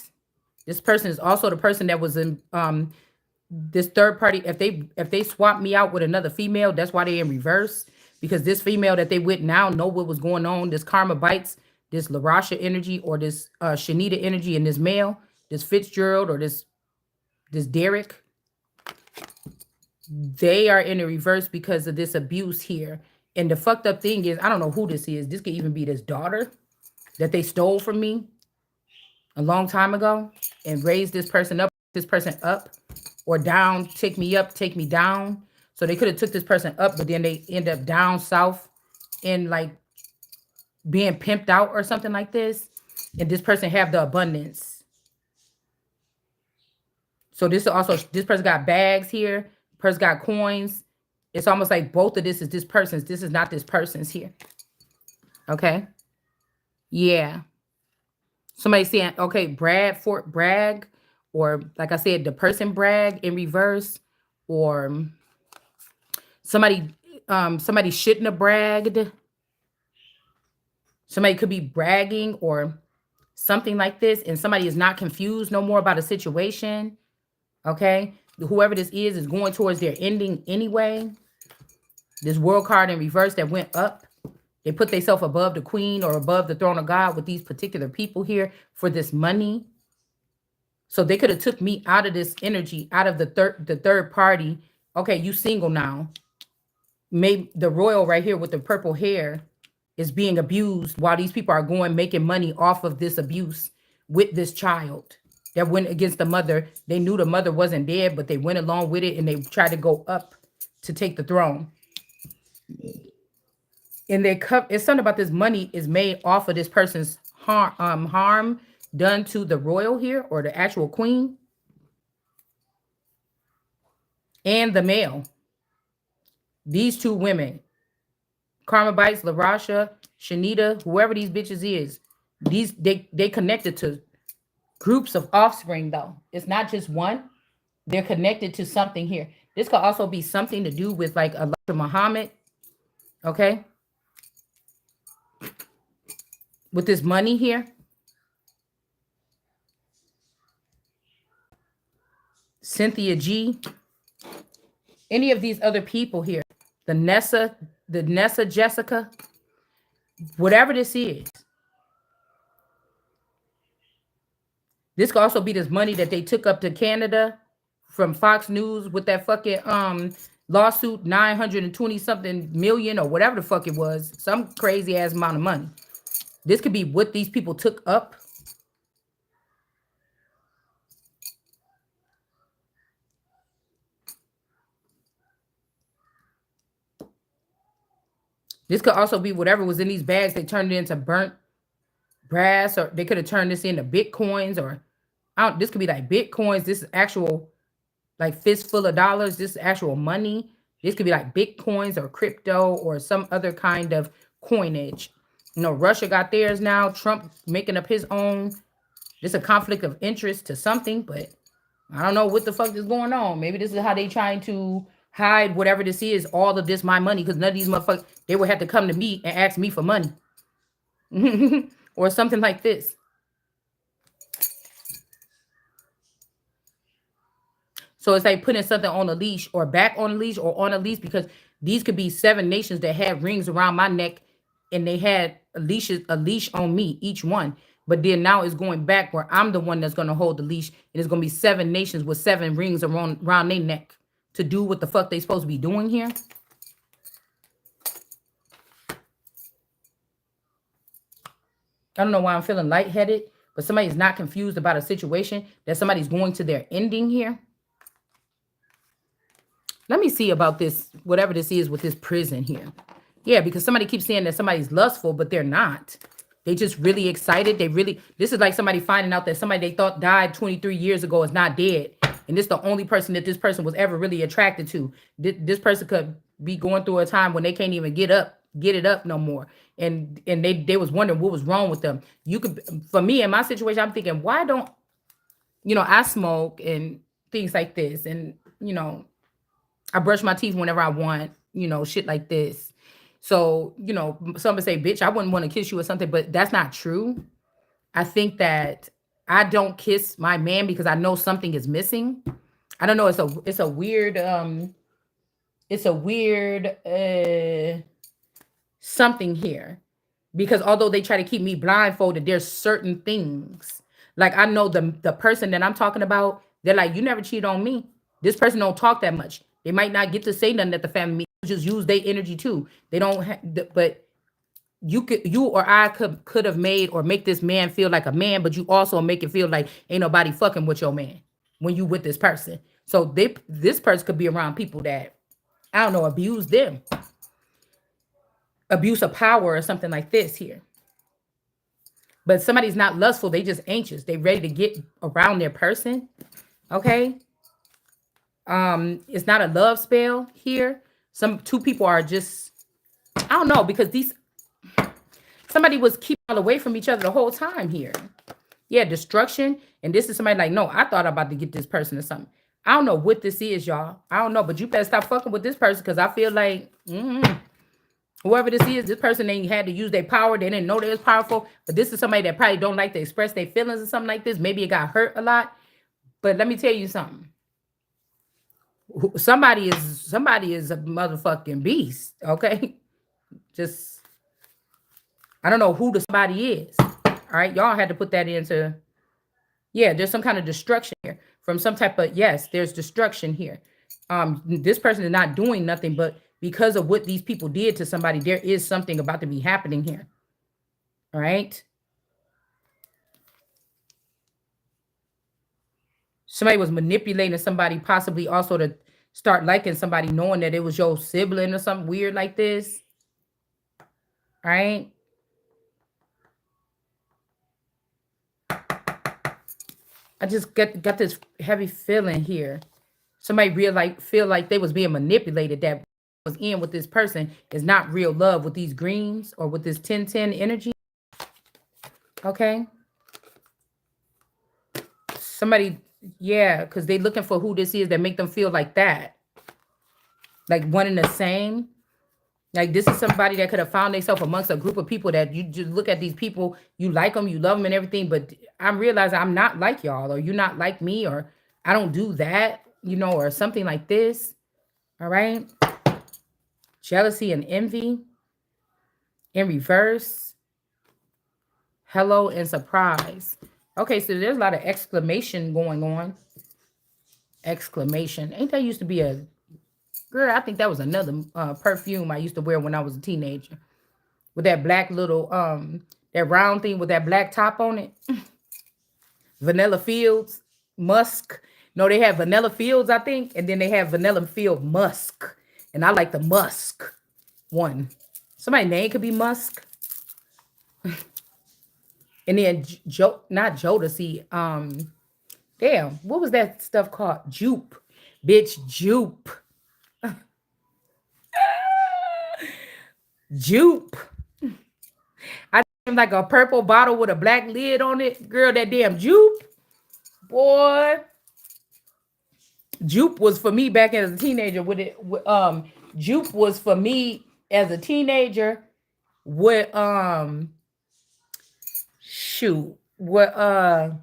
This person is also the person that was in this third party. If they swap me out with another female, that's why they in reverse. Because this female that they with now know what was going on. This karma bites. this LaRasha energy or this Shanita energy and this male, this Fitzgerald or this Derek, they are in the reverse because of this abuse here. And the fucked up thing is, I don't know who this is. This could even be this daughter that they stole from me a long time ago and raised this person up or down, take me up, take me down. So they could have took this person up, but then they end up down south and like being pimped out or something like this. And this person have the abundance. So this person got bags here. Person got coins. It's almost like both of this is this person's. This is not this person's here. Okay. Yeah. Somebody saying, okay, brag, or like I said, the person brag in reverse, or somebody shouldn't have bragged. Somebody could be bragging or something like this, and somebody is not confused no more about a situation. Okay. Whoever this is going towards their ending anyway. This world card in reverse that went up. They put themselves above the queen or above the throne of God with these particular people here for this money. So they could have took me out of this energy, out of the third party. Okay, you single now. Maybe the royal right here with the purple hair is being abused while these people are going making money off of this abuse with this child that went against the mother. They knew the mother wasn't dead, but they went along with it and they tried to go up to take the throne. And it's something about this money is made off of this person's harm done to the royal here or the actual queen and the male. These two women, Karma Bites, LaRasha, Shanita, whoever these bitches is, they connected to groups of offspring though. It's not just one. They're connected to something here. This could also be something to do with like Elijah Muhammad. Okay. With this money here. Cynthia G. Any of these other people here. The Nessa Jessica. Whatever this is. This could also be this money that they took up to Canada from Fox News with that fucking lawsuit, 920 something million or whatever the fuck it was. Some crazy ass amount of money. This could be what these people took up. This could also be whatever was in these bags. They turned it into burnt brass, or they could have turned this into bitcoins, or this could be like bitcoins. This is actual like fistful of dollars. This is actual money. This could be like bitcoins or crypto or some other kind of coinage. You know, Russia got theirs now. Trump making up his own. This is a conflict of interest to something, but I don't know what the fuck is going on. Maybe this is how they trying to hide whatever this is, all of this my money, because none of these motherfuckers, they would have to come to me and ask me for money. Or something like this. So it's like putting something on a leash or back on a leash or on a leash, because these could be 7 nations that had rings around my neck and they had a leash on me, each one. But then now it's going back where I'm the one that's going to hold the leash. And it's going to be 7 nations with 7 rings around their neck to do what the fuck they supposed to be doing here. I don't know why I'm feeling lightheaded, but somebody's not confused about a situation that somebody's going to their ending here. Let me see about this, whatever this is with this prison here. Yeah, because somebody keeps saying that somebody's lustful, but they're not. They just really excited. This is like somebody finding out that somebody they thought died 23 years ago is not dead. And this is the only person that this person was ever really attracted to. This person could be going through a time when they can't even get it up no more. And they was wondering what was wrong with them. For me, in my situation, I'm thinking, why don't, I smoke and things like this. And, I brush my teeth whenever I want, shit like this. So, somebody say, bitch, I wouldn't want to kiss you or something, but that's not true. I think that I don't kiss my man because I know something is missing. I don't know. It's a weird, something here. Because although they try to keep me blindfolded, there's certain things. Like I know the person that I'm talking about, they're like, you never cheat on me. This person don't talk that much. They might not get to say nothing at the family meeting. Just use their energy too. They don't but you or I could have made or make this man feel like a man, but you also make it feel like ain't nobody fucking with your man when you with this person. So this person could be around people that I don't know, abuse them, abuse of power or something like this here. But somebody's not lustful, they just anxious. They ready to get around their person. Okay. It's not a love spell here. Some two people are just, I don't know, because these somebody was keeping all away from each other the whole time here. Yeah, destruction. And this is somebody like, no, I thought about to get this person or something. I don't know what this is, y'all. I don't know, but you better stop fucking with this person because I feel like whoever this is, this person ain't had to use their power. They didn't know they was powerful. But this is somebody that probably don't like to express their feelings or something like this. Maybe it got hurt a lot. But let me tell you something. Somebody is a motherfucking beast. Okay, just I don't know who the somebody is. All right, y'all had to put that into. Yeah, there's some kind of destruction here from some type of, yes, there's destruction here. This person is not doing nothing, but because of what these people did to somebody, there is something about to be happening here. All right. Somebody was manipulating somebody, possibly also to start liking somebody, knowing that it was your sibling or something weird like this. All right. I just got this heavy feeling here. Somebody feel like they was being manipulated. That was in with this person is not real love with these greens or with this 10-10 energy. Okay. Somebody, yeah, because they looking for who this is that make them feel like that. Like one and the same. Like this is somebody that could have found themselves amongst a group of people that you just look at these people, you like them, you love them and everything, but I'm realizing I'm not like y'all, or you're not like me, or I don't do that, or something like this. All right. Jealousy and envy in reverse. Hello and surprise. Okay, so there's a lot of exclamation going on. Exclamation. Ain't that used to be a girl? I think that was another perfume I used to wear when I was a teenager. With that black little that round thing with that black top on it. Vanilla Fields, Musk. No, they have Vanilla Fields, I think, and then they have Vanilla Field Musk. And I like the Musk one. Somebody's name could be Musk. And then not Jodeci. Damn, what was that stuff called? Jupe. Bitch, Jupe. Jupe. I think like a purple bottle with a black lid on it. Girl, that damn Jupe. Boy. Jupe was for me back as a teenager with it. Jupe was for me as a teenager with shoot. What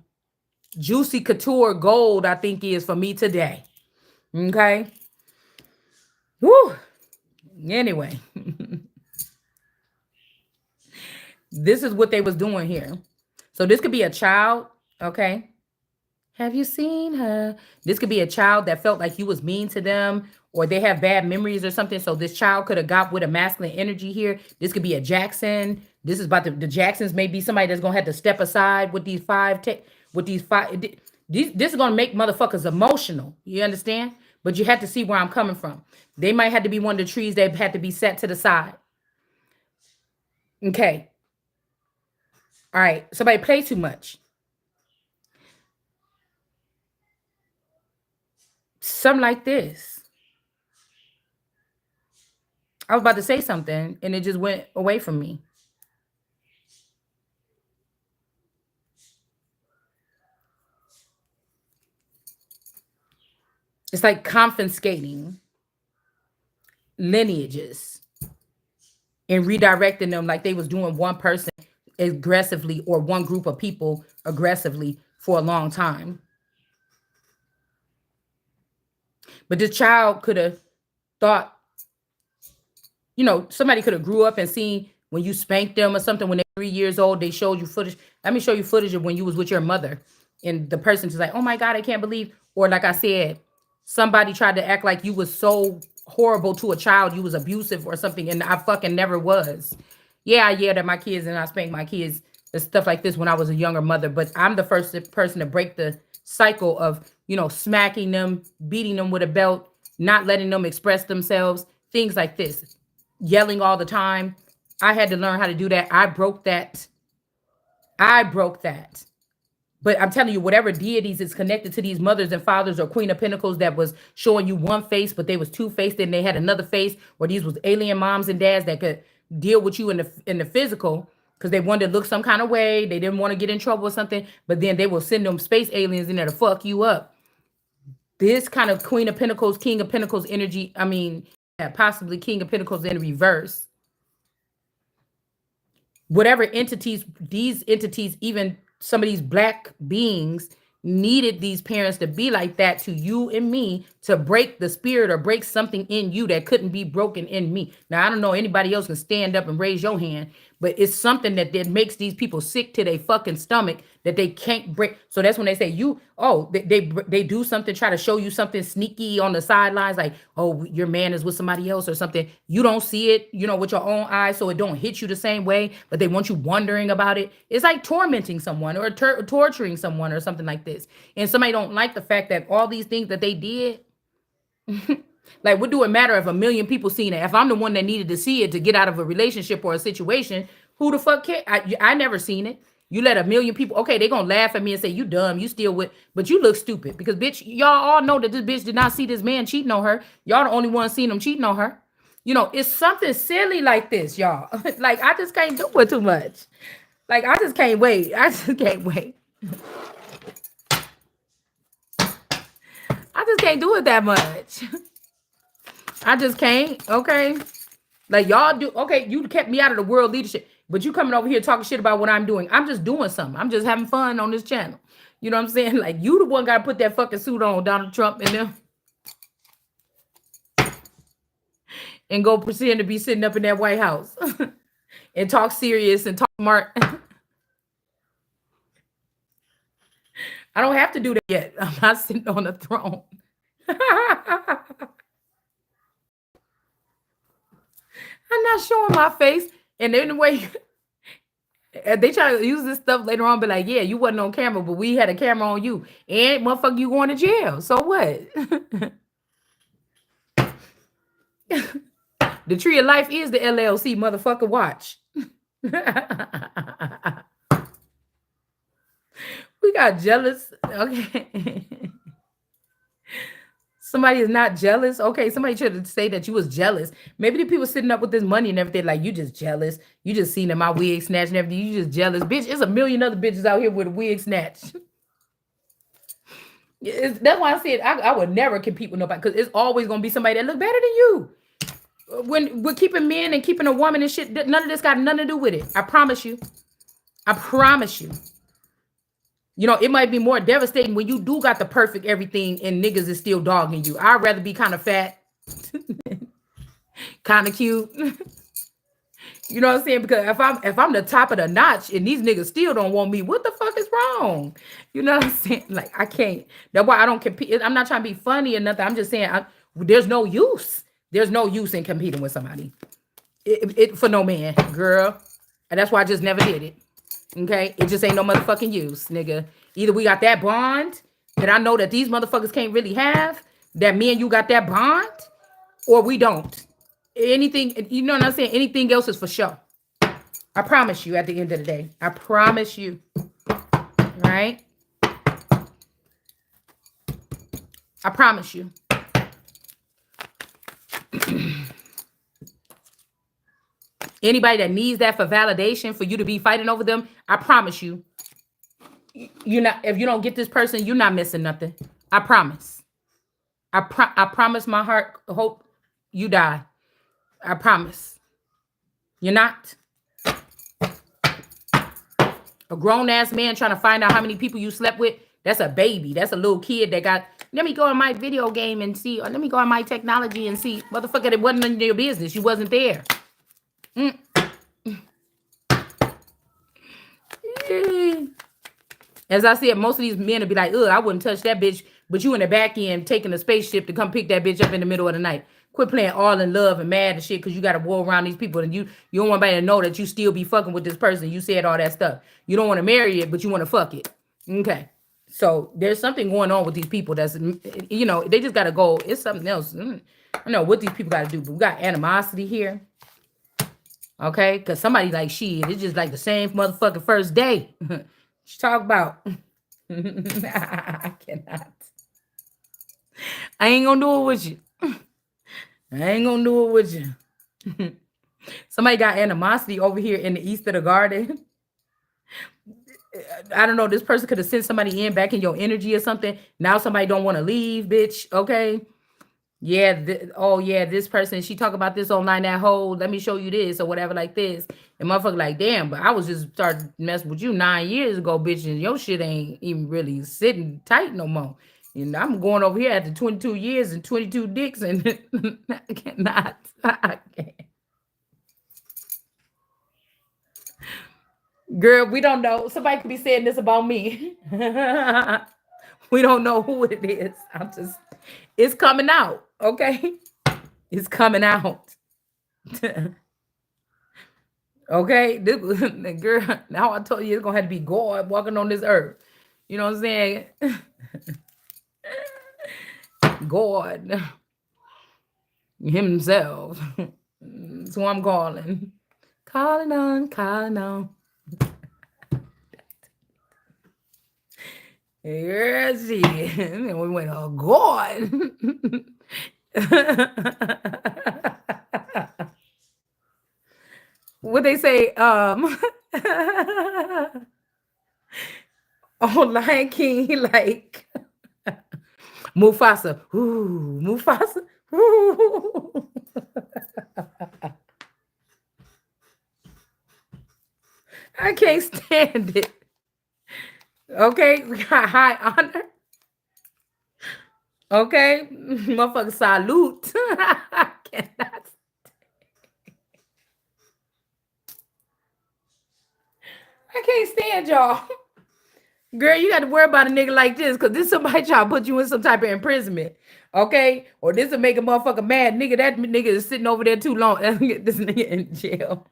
Juicy Couture Gold, I think, is for me today. Okay. Whew. Anyway. This is what they was doing here. So this could be a child, okay? Have you seen her? This could be a child that felt like you was mean to them, or they have bad memories or something. So this child could have got with a masculine energy here. This could be a Jackson. This is about the Jacksons may be somebody that's gonna have to step aside with these five. This is gonna make motherfuckers emotional. You understand? But you have to see where I'm coming from. They might have to be one of the trees that had to be set to the side. Okay. All right. Somebody play too much. Something like this. I was about to say something and it just went away from me. It's like confiscating lineages and redirecting them like they was doing one person aggressively or one group of people aggressively for a long time. But this child could have thought, somebody could have grew up and seen when you spanked them or something when they're 3 years old. They showed you footage. Let me show you footage of when you was with your mother, and the person's like, oh my God, I can't believe. Or like I said, somebody tried to act like you was so horrible to a child, you was abusive or something, and I fucking never was. Yeah, I yelled at my kids and I spanked my kids and stuff like this when I was a younger mother, but I'm the first person to break the cycle of, smacking them, beating them with a belt, not letting them express themselves, things like this, yelling all the time. I had to learn how to do that. I broke that. I broke that. But I'm telling you, whatever deities is connected to these mothers and fathers or Queen of Pentacles that was showing you one face, but they was two-faced and they had another face, or these was alien moms and dads that could deal with you in the physical because they wanted to look some kind of way. They didn't want to get in trouble or something, but then they will send them space aliens in there to fuck you up. This kind of Queen of Pentacles, King of Pentacles energy, I mean, yeah, possibly King of Pentacles in reverse. Whatever entities, these entities, even some of these black beings needed these parents to be like that to you and me to break the spirit or break something in you that couldn't be broken in me. Now, I don't know anybody else can stand up and raise your hand, but it's something that makes these people sick to their fucking stomach that they can't break. So that's when they say they do something, try to show you something sneaky on the sidelines, like, oh, your man is with somebody else or something. You don't see it, with your own eyes, so it don't hit you the same way, but they want you wondering about it. It's like tormenting someone or torturing someone or something like this. And somebody don't like the fact that all these things that they did, like, what do it matter if a million people seen it? If I'm the one that needed to see it to get out of a relationship or a situation, who the fuck care? I never seen it. You let a million people, okay, they gonna laugh at me and say, you dumb, you still with, but you look stupid because, bitch, y'all all know that this bitch did not see this man cheating on her. Y'all the only one seen him cheating on her. It's something silly like this, y'all. Like, I just can't do it too much. Like, I just can't wait. I just can't wait. I just can't do it that much. I just can't, okay? Like, y'all do, okay, you kept me out of the world leadership, but you coming over here talking shit about what I'm doing. I'm just doing something. I'm just having fun on this channel. You know what I'm saying? Like, you the one got to put that fucking suit on, Donald Trump, and them. And go pretend to be sitting up in that White House. And talk serious and talk smart. I don't have to do that yet. I'm not sitting on a throne. I'm not showing my face. And anyway, they try to use this stuff later on, be like, yeah, you wasn't on camera, but we had a camera on you. And motherfucker, you going to jail. So what? The tree of life is the LLC, motherfucker. Watch. We got jealous. Okay. Somebody is not jealous. Okay, somebody should say that you was jealous. Maybe the people sitting up with this money and everything, like, you just jealous. You just seen that my wig snatched and everything. You just jealous. Bitch, there's a million other bitches out here with a wig snatch. That's why I said I would never compete with nobody, because it's always going to be somebody that look better than you. When we're keeping men and keeping a woman and shit, none of this got nothing to do with it. I promise you. I promise you. It might be more devastating when you do got the perfect everything and niggas is still dogging you. I'd rather be kind of fat, kind of cute. You know what I'm saying? Because if I'm the top of the notch and these niggas still don't want me, what the fuck is wrong? You know what I'm saying? Like, I can't. That's why I don't compete. I'm not trying to be funny or nothing. I'm just saying there's no use. There's no use in competing with somebody. For no man, girl. And that's why I just never did it. Okay, it just ain't no motherfucking use, nigga. Either we got that bond that I know that these motherfuckers can't really have, that me and you got that bond, or we don't. Anything, you know what I'm saying? Anything else is for sure. I promise you at the end of the day. I promise you. Right? I promise you. Anybody that needs that for validation, for you to be fighting over them, I promise you, if you don't get this person, you're not missing nothing. I promise. I promise my heart, hope you die. I promise. You're not. A grown-ass man trying to find out how many people you slept with, that's a baby. That's a little kid that got, let me go on my video game and see, or let me go on my technology and see. Motherfucker, it wasn't none of your business. You wasn't there. As I said, most of these men will be like, ugh, I wouldn't touch that bitch. But you in the back end taking a spaceship to come pick that bitch up in the middle of the night. Quit playing all in love and mad and shit because you got to war around these people and you don't want anybody to know that you still be fucking with this person. You said all that stuff. You don't want to marry it, but you want to fuck it. Okay. So there's something going on with these people that's, they just got to go. It's something else. I don't know what these people got to do, but we got animosity here. Okay. Because somebody like it's just like the same motherfucking first day. She talk about. I cannot. I ain't gonna do it with you. I ain't gonna do it with you. Somebody got animosity over here in the east of the garden. I don't know. This person could have sent somebody in back in your energy or something. Now somebody don't want to leave, bitch. Okay. Yeah. This person, she talk about this online, that whole, let me show you this or whatever like this. And motherfucker like, damn, but I was just starting messing with you 9 years ago, bitch, and your shit ain't even really sitting tight no more. And I'm going over here after 22 years and 22 dicks and I cannot. I can't. Girl, we don't know. Somebody could be saying this about me. We don't know who it is. It's coming out. Okay. It's coming out. Okay. Girl, now I told you it's going to have to be God walking on this earth. You know what I'm saying? God himself. That's who I'm calling. Calling on. Yes, we went, oh God. What they say, Lion King, he like Mufasa. Ooh, Mufasa. Ooh. I can't stand it. Okay, we got high honor. Okay, motherfucker, salute. I cannot. I can't stand y'all. Girl, you got to worry about a nigga like this because this somebody try to put you in some type of imprisonment. Okay? Or this will make a motherfucker mad. Nigga, that nigga is sitting over there too long. Get this nigga in jail.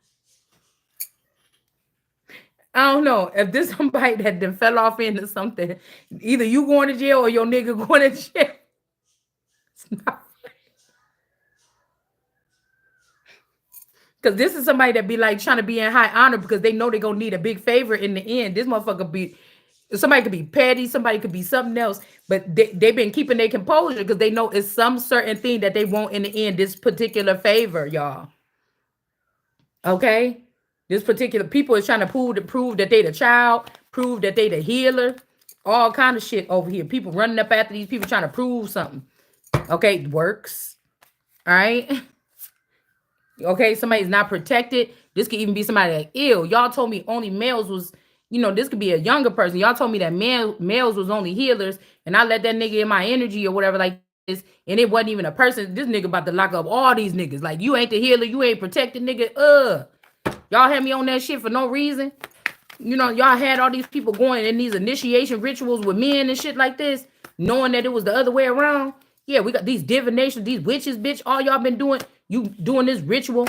I don't know. If this somebody that then fell off into something, either you going to jail or your nigga going to jail. It's not. Because this is somebody that be like trying to be in high honor because they know they're going to need a big favor in the end. This motherfucker be, somebody could be petty, somebody could be something else, but they've been keeping their composure because they know it's some certain thing that they want in the end, this particular favor, y'all. Okay? This particular people is trying to prove that they the child, prove that they the healer, all kind of shit over here. People running up after these people trying to prove something. Okay, it works. All right? Okay, somebody's not protected. This could even be somebody like ill. Y'all told me only males was, this could be a younger person. Y'all told me that males was only healers, and I let that nigga in my energy or whatever like this, and it wasn't even a person. This nigga about to lock up all these niggas. Like, you ain't the healer, you ain't protected, nigga. Y'all had me on that shit for no reason. Y'all had all these people going in these initiation rituals with men and shit like this, knowing that it was the other way around. Yeah, we got these divinations, these witches, bitch. All y'all been doing, you doing this ritual,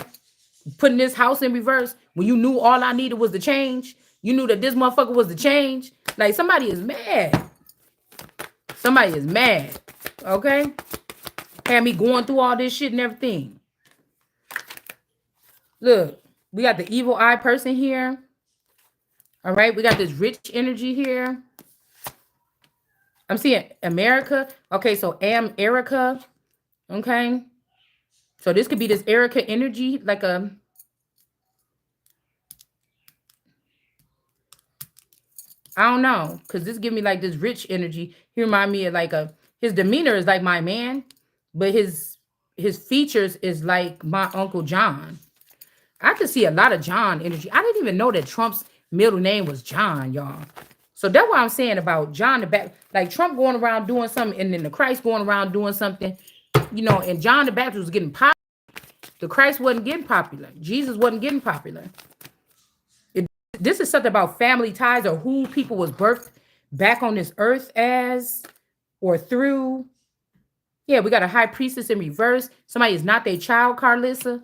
putting this house in reverse when you knew all I needed was the change. You knew that this motherfucker was the change. Like, somebody is mad. Somebody is mad. Okay? Had me going through all this shit and everything. Look, we got the evil eye person here. All right, we got this rich energy here. I'm seeing America. Okay, so Erica. Okay. So this could be this Erica energy, like a... I don't know, because this give me like this rich energy. He remind me of like his demeanor is like my man, but his features is like my Uncle John. I could see a lot of John energy. I didn't even know that Trump's middle name was John, y'all. So that's what I'm saying about John the Baptist. Like Trump going around doing something, and then the Christ going around doing something, and John the Baptist was getting popular. The Christ wasn't getting popular. Jesus wasn't getting popular. This is something about family ties or who people was birthed back on this earth as or through. Yeah, we got a high priestess in reverse. Somebody is not their child, Carlissa.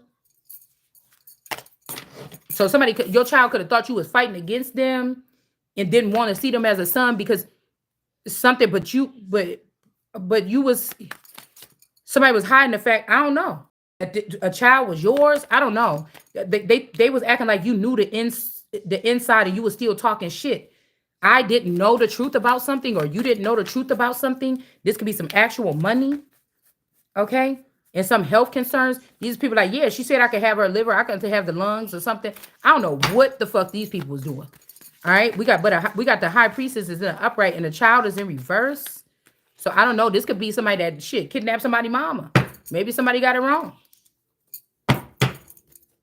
So somebody could, your child could have thought you was fighting against them and didn't want to see them as a son because something, but you was, somebody was hiding the fact. I don't know. A child was yours. I don't know. They was acting like you knew the inside and you was still talking shit. I didn't know the truth about something, or you didn't know the truth about something. This could be some actual money, okay? And some health concerns. These people like, yeah, she said I could have her liver, I could have the lungs or something. I don't know what the fuck these people was doing. All right, we got the high priestess is in the upright and the child is in reverse. So I don't know. This could be somebody that shit kidnapped somebody's mama. Maybe somebody got it wrong.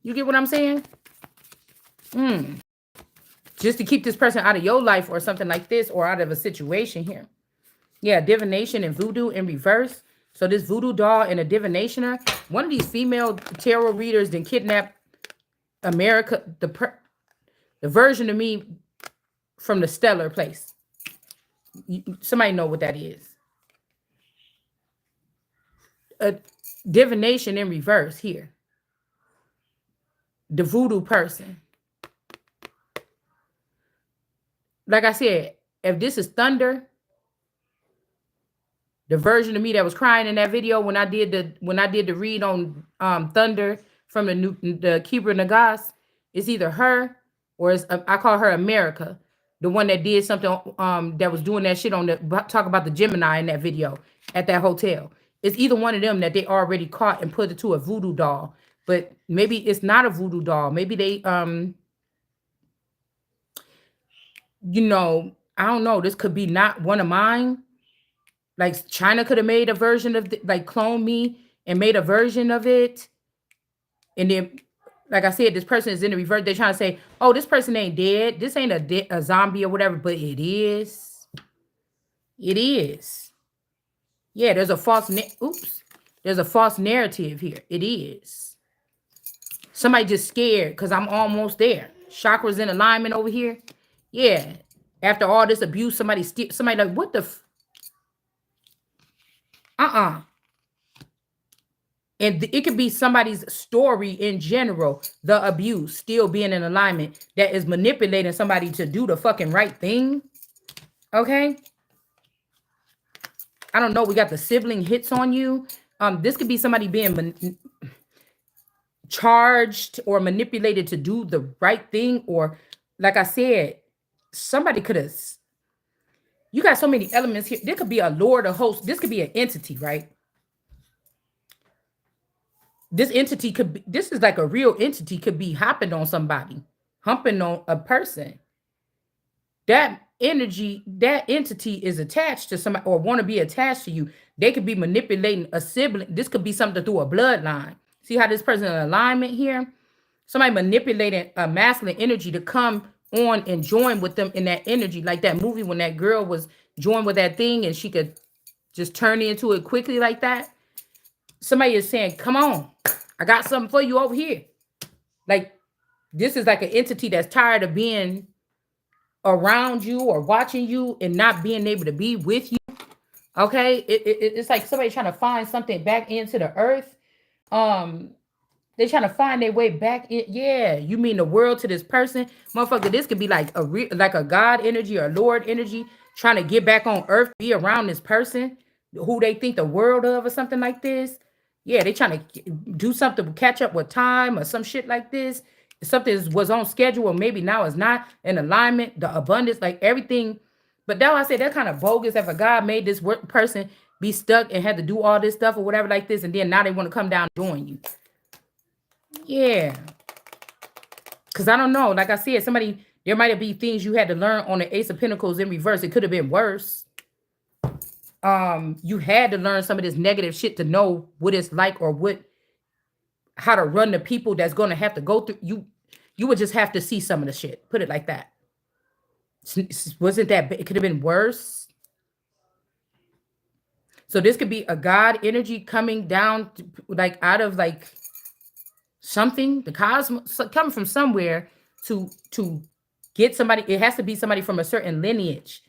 You get what I'm saying? Just to keep this person out of your life or something like this, or out of a situation here. Yeah, divination and voodoo in reverse. So this voodoo doll and a divinationer, one of these female tarot readers then kidnapped America, the version of me from the stellar place. Somebody know what that is. A divination in reverse here. The voodoo person. Like I said, if this is thunder, the version of me that was crying in that video when I did the read on thunder from the Kibra Nagas, it's either her or it's I call her America, the one that did something that was doing that shit on the talk about the Gemini in that video at that hotel. It's either one of them that they already caught and put it to a voodoo doll, but maybe it's not a voodoo doll. Maybe they you know, I don't know. This could be not one of mine. Like China could have made a version of like clone me and made a version of it. And then, like I said, this person is in the reverse. They're trying to say, oh, this person ain't dead. This ain't a zombie or whatever, but it is. It is. Yeah, there's a there's a false narrative here. It is. Somebody just scared because I'm almost there. Chakras in alignment over here. Yeah. After all this abuse, somebody like, what the and it could be somebody's story in general, the abuse still being in alignment that is manipulating somebody to do the fucking right thing. Okay. I don't know. We got the sibling hits on you. This could be somebody being charged or manipulated to do the right thing. Or like I said, somebody could have, you got so many elements here. There could be a lord, a host. This could be an entity, right? This entity could be, this is like a real entity could be hopping on somebody, humping on a person. That energy, that entity is attached to somebody or want to be attached to you. They could be manipulating a sibling. This could be something through a bloodline. See how this person in alignment here? Somebody manipulating a masculine energy to come on and join with them in that energy. Like that movie when that girl was joined with that thing and she could just turn into it quickly like that. Somebody is saying, come on, I got something for you over here. Like this is like an entity that's tired of being around you or watching you and not being able to be with you. Okay. It's like somebody trying to find something back into the earth. They're trying to find their way back in. Yeah, you mean the world to this person, motherfucker. This could be like a God energy or Lord energy trying to get back on earth, be around this person who they think the world of or something like this. Yeah, they trying to do something to catch up with time or some shit like this. Something was on schedule or maybe now it's not in alignment, the abundance, like everything. But now I say that kind of bogus if a God made this person be stuck and had to do all this stuff or whatever like this, and then now they want to come down and join you. Yeah. Because I don't know. Like I said, there might be things you had to learn on the Ace of Pentacles in reverse. It could have been worse. You had to learn some of this negative shit to know what it's like or how to run the people that's going to have to go through. You would just have to see some of the shit. Put it like that. Wasn't that, it could have been worse. So this could be a God energy coming down like out of something, the cosmos coming from somewhere to get somebody, it has to be somebody from a certain lineage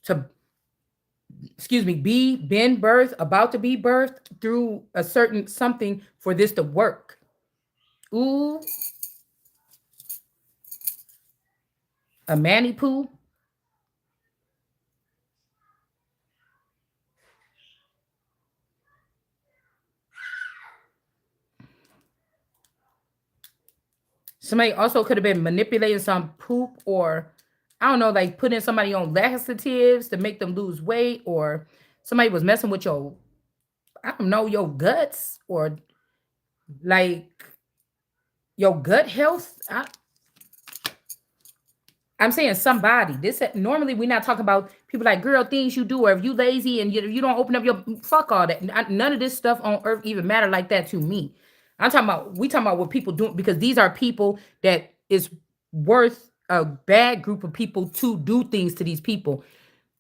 to, excuse me, be been birthed, about to be birthed through a certain something for this to work. Ooh, a manny poo. Somebody also could have been manipulating some poop, or I don't know, like putting somebody on laxatives to make them lose weight, or somebody was messing with your, I don't know, your guts, or like your gut health. I'm saying somebody. This normally we're not talking about people like girl things you do, or if you lazy and you don't open up your fuck all that. None of this stuff on earth even matter like that to me. I'm talking about we talking about what people do, because these are people that is worth a bad group of people to do things to these people.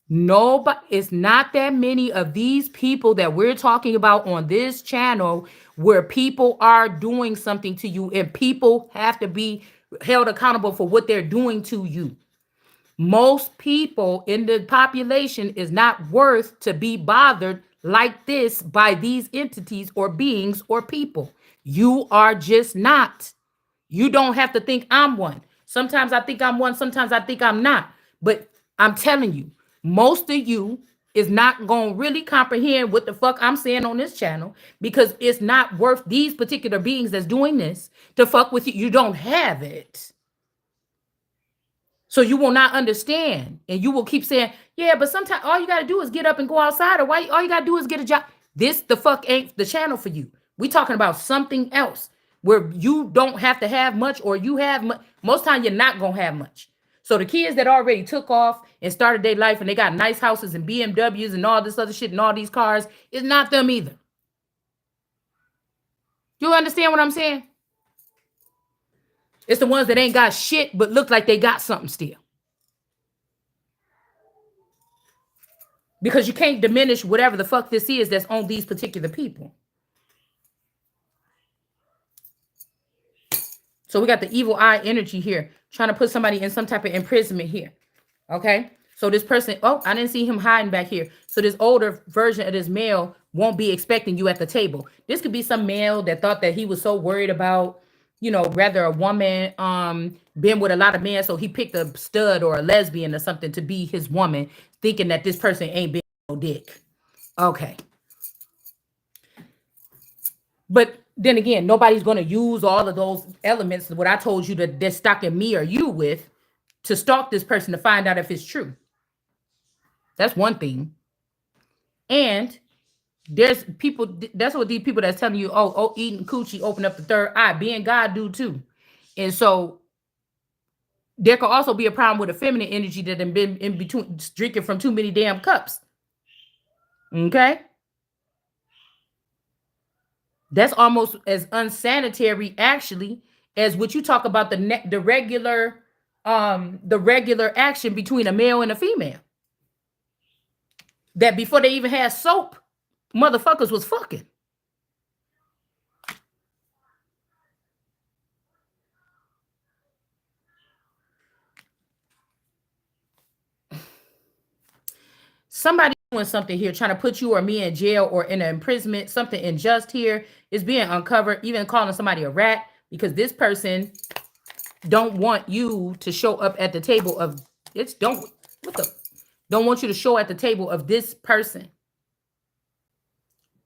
Nobody, it's not that many of these people that we're talking about on this channel where people are doing something to you and people have to be held accountable for what they're doing to you. Most people in the population is not worth to be bothered like this by these entities or beings or people. You are just not. You don't have to think I'm one. Sometimes I think I'm one, sometimes I think I'm not. But I'm telling you, most of you is not going to really comprehend what the fuck I'm saying on this channel, because it's not worth these particular beings that's doing this to fuck with you. You don't have it. So you will not understand. And you will keep saying, yeah, but sometimes all you got to do is get up and go outside, or why all you got to do is get a job. This the fuck ain't the channel for you. We talking about something else where you don't have to have much, or you have much. Most time you're not going to have much. So the kids that already took off and started their life and they got nice houses and BMWs and all this other shit and all these cars, it's not them either. You understand what I'm saying? It's the ones that ain't got shit but look like they got something still. Because you can't diminish whatever the fuck this is that's on these particular people. So we got the evil eye energy here, trying to put somebody in some type of imprisonment here. Okay. So this person, oh, I didn't see him hiding back here. So this older version of this male won't be expecting you at the table. This could be some male that thought that he was so worried about, rather a woman, been with a lot of men. So he picked a stud or a lesbian or something to be his woman, thinking that this person ain't been no dick. Okay. But then again, nobody's going to use all of those elements, what I told you that they're stalking me or you with, to stalk this person to find out if it's true. That's one thing. And there's people, that's what these people that's telling you, oh, eating coochie open up the third eye. Being God do too. And so there could also be a problem with a feminine energy that have been in between, drinking from too many damn cups. Okay. That's almost as unsanitary, actually, as what you talk about the regular action between a male and a female. That before they even had soap, motherfuckers was fucking. Somebody doing something here, trying to put you or me in jail or in an imprisonment. Something unjust here is being uncovered. Even calling somebody a rat, because this person don't want you to show up at the table of don't want you to show at the table of this person.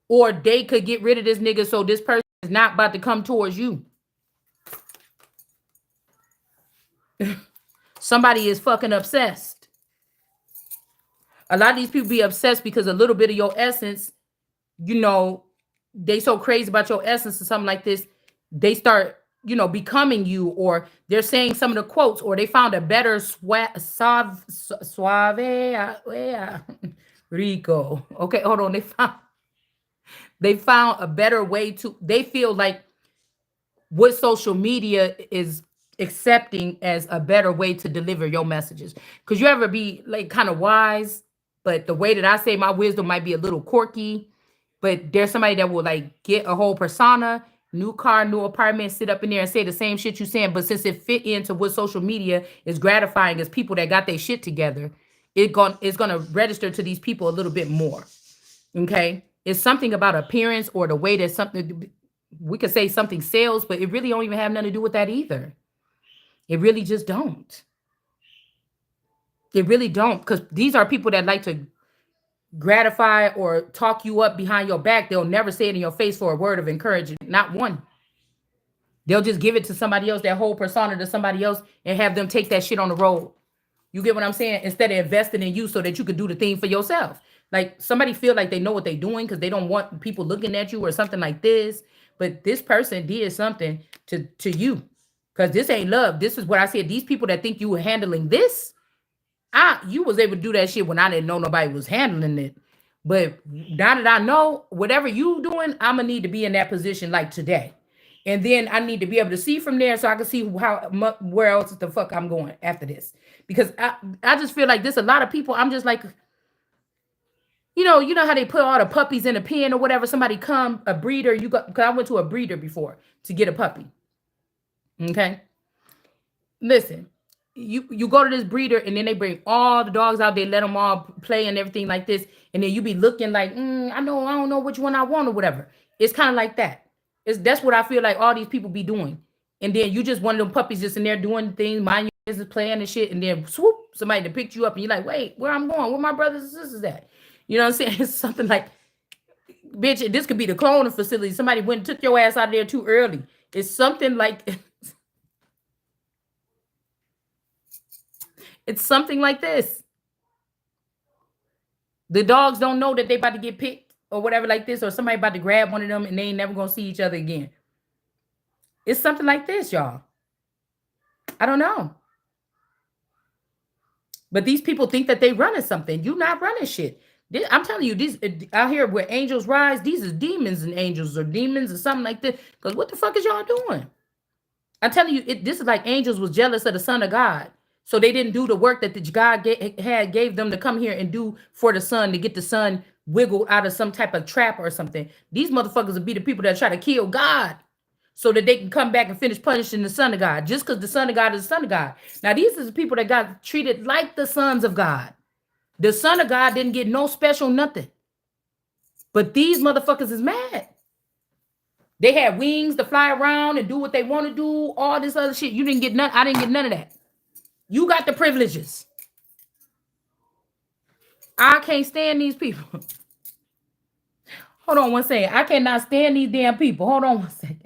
Or they could get rid of this nigga so this person is not about to come towards you. Somebody is fucking obsessed. A lot of these people be obsessed because a little bit of your essence, they so crazy about your essence or something like this, they start, becoming you, or they're saying some of the quotes, or they found a better suave Rico. Okay, hold on. They found a better way to, they feel like what social media is accepting as a better way to deliver your messages. Because you ever be like kind of wise, but the way that I say my wisdom might be a little quirky, but there's somebody that will like get a whole persona new car, new apartment, sit up in there and say the same shit you saying, but since it fit into what social media is gratifying as people that got their shit together, it's gonna register to these people a little bit more. Okay, it's something about appearance or the way that something, we could say something sells, but it really don't even have nothing to do with that either. It really just don't. It really don't, because these are people that like to gratify or talk you up behind your back. They'll never say it in your face for a word of encouragement, not one. They'll just give it to somebody else, that whole persona to somebody else, and have them take that shit on the road. You get what I'm saying? Instead of investing in you so that you could do the thing for yourself. Like somebody feel like they know what they're doing because they don't want people looking at you or something like this. But this person did something to you. Because this ain't love. This is what I said. These people that think you were handling this, you was able to do that shit when I didn't know nobody was handling it. But now that I know whatever you doing, I'm gonna need to be in that position like today. And then I need to be able to see from there so I can see where else the fuck I'm going after this. Because I just feel like this a lot of people, I'm just like, you know how they put all the puppies in a pen or whatever. Somebody come, a breeder, you got, because I went to a breeder before to get a puppy. Okay. Listen, you go to this breeder and then they bring all the dogs out, they let them all play and everything like this, and then you be looking like, I don't know which one I want or whatever. It's kind of like that. That's what I feel like all these people be doing. And then you just one of them puppies just in there doing things, mind your business, playing and shit, and then swoop, somebody to pick you up and you're like, wait, where I'm going, where my brothers and sisters at? You know what I'm saying? It's something like, bitch, this could be the cloning facility. Somebody went and took your ass out of there too early. It's something like it's something like this. The dogs don't know that they about to get picked or whatever like this, or somebody about to grab one of them and they ain't never gonna see each other again. It's something like this, y'all. I don't know. But these people think that they running something. You not running shit. I'm telling you, these out here where angels rise, these is demons and angels or demons or something like this. Because what the fuck is y'all doing? I'm telling you, this is like angels was jealous of the son of God. So they didn't do the work that the God gave them to come here and do for the son, to get the son wiggled out of some type of trap or something. These motherfuckers will be the people that try to kill God so that they can come back and finish punishing the son of God, just because the son of God is the son of God. Now, these are the people that got treated like the sons of God. The son of God didn't get no special nothing. But these motherfuckers is mad. They had wings to fly around and do what they want to do, all this other shit. You didn't get none. I didn't get none of that. You got the privileges. I can't stand these people. Hold on one second. I cannot stand these damn people. Hold on one second.